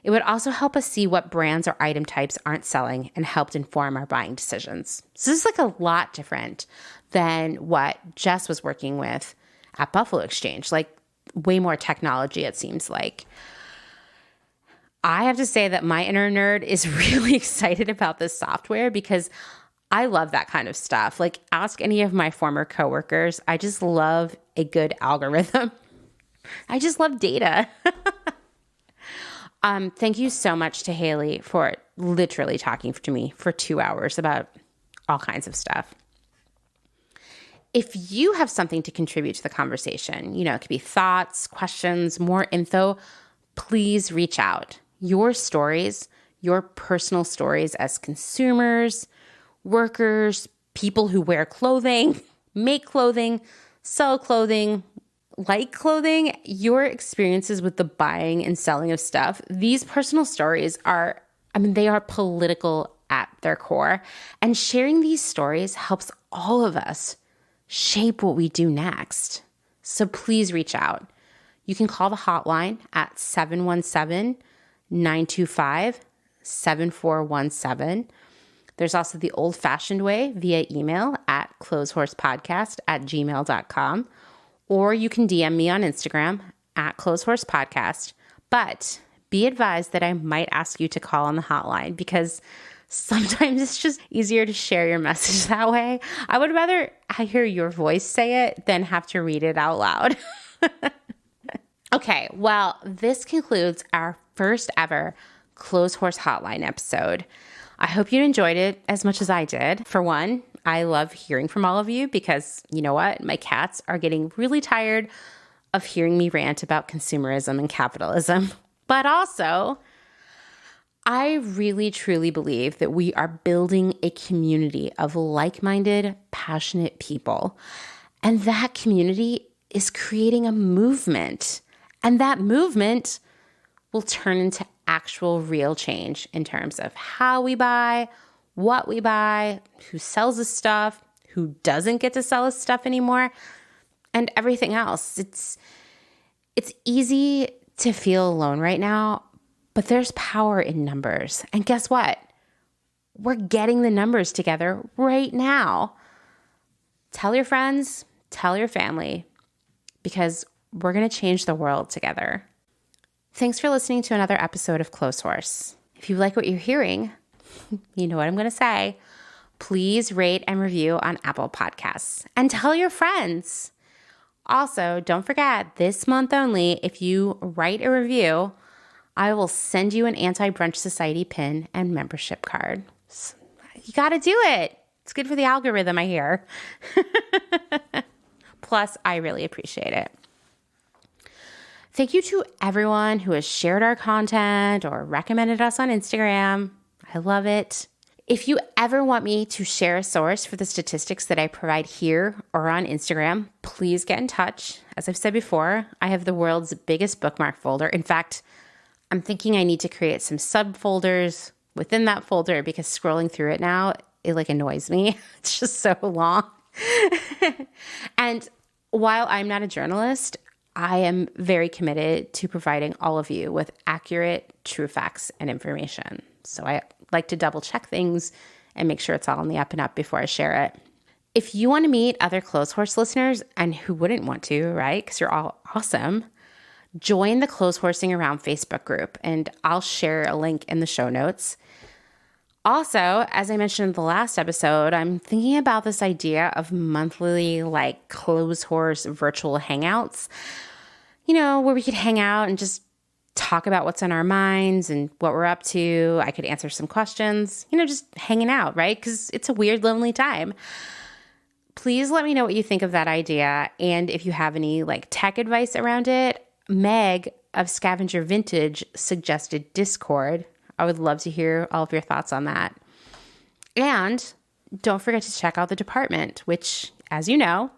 It would also help us see what brands or item types aren't selling and helped inform our buying decisions. So this is like a lot different than what Jess was working with at Buffalo Exchange, like way more technology, it seems like. I have to say that my inner nerd is really excited about this software because I love that kind of stuff. Like, ask any of my former coworkers. I just love a good algorithm. I just love data. Thank you so much to Haley for literally talking to me for 2 hours about all kinds of stuff. If you have something to contribute to the conversation, it could be thoughts, questions, more info, please reach out. Your stories, your personal stories as consumers, workers, people who wear clothing, make clothing, sell clothing, like clothing, your experiences with the buying and selling of stuff, these personal stories they are political at their core. And sharing these stories helps all of us shape what we do next. So please reach out. You can call the hotline at 717-925-7417. There's also the old-fashioned way via email at clotheshorsepodcast@gmail.com, or you can DM me on Instagram at clotheshorsepodcast. But be advised that I might ask you to call on the hotline because sometimes it's just easier to share your message that way. I would rather hear your voice say it than have to read it out loud. Okay, well, this concludes our first ever Clotheshorse Hotline episode. I hope you enjoyed it as much as I did. For one, I love hearing from all of you because you know what? My cats are getting really tired of hearing me rant about consumerism and capitalism. But also, I really, truly believe that we are building a community of like-minded, passionate people. And that community is creating a movement. And that movement will turn into actual real change in terms of how we buy, what we buy, who sells us stuff, who doesn't get to sell us stuff anymore, and everything else. It's easy to feel alone right now, but there's power in numbers. And guess what? We're getting the numbers together right now. Tell your friends, tell your family, because we're going to change the world together. Thanks for listening to another episode of Clotheshorse. If you like what you're hearing, you know what I'm going to say. Please rate and review on Apple Podcasts and tell your friends. Also, don't forget, this month only, if you write a review, I will send you an Anti-Brunch Society pin and membership card. You got to do it. It's good for the algorithm, I hear. Plus, I really appreciate it. Thank you to everyone who has shared our content or recommended us on Instagram. I love it. If you ever want me to share a source for the statistics that I provide here or on Instagram, please get in touch. As I've said before, I have the world's biggest bookmark folder. In fact, I'm thinking I need to create some subfolders within that folder because scrolling through it now, it like annoys me. It's just so long. And while I'm not a journalist, I am very committed to providing all of you with accurate, true facts and information. So I like to double check things and make sure it's all on the up and up before I share it. If you want to meet other Clotheshorse listeners, and who wouldn't want to, right? Because you're all awesome. Join the Clothehorsing Around Facebook group, and I'll share a link in the show notes. Also, as I mentioned in the last episode, I'm thinking about this idea of monthly like Clotheshorse virtual hangouts, where we could hang out and just talk about what's on our minds and what we're up to. I could answer some questions, just hanging out, right? Because it's a weird, lonely time. Please let me know what you think of that idea. And if you have any like tech advice around it, Meg of Scavenger Vintage suggested Discord. I would love to hear all of your thoughts on that. And don't forget to check out The Department, which, as you know,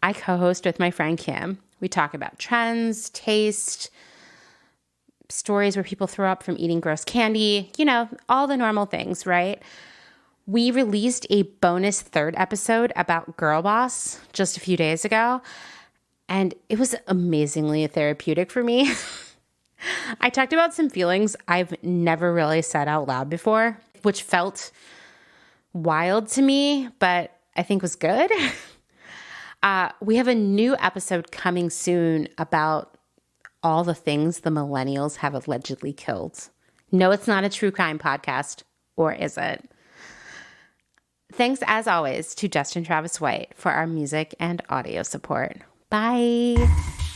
I co-host with my friend Kim. We talk about trends, taste, stories where people throw up from eating gross candy, all the normal things, right? We released a bonus 3rd episode about Girl Boss just a few days ago, and it was amazingly therapeutic for me. I talked about some feelings I've never really said out loud before, which felt wild to me, but I think was good. We have a new episode coming soon about all the things the millennials have allegedly killed. No, it's not a true crime podcast, or is it? Thanks, as always, to Justin Travis White for our music and audio support. Bye.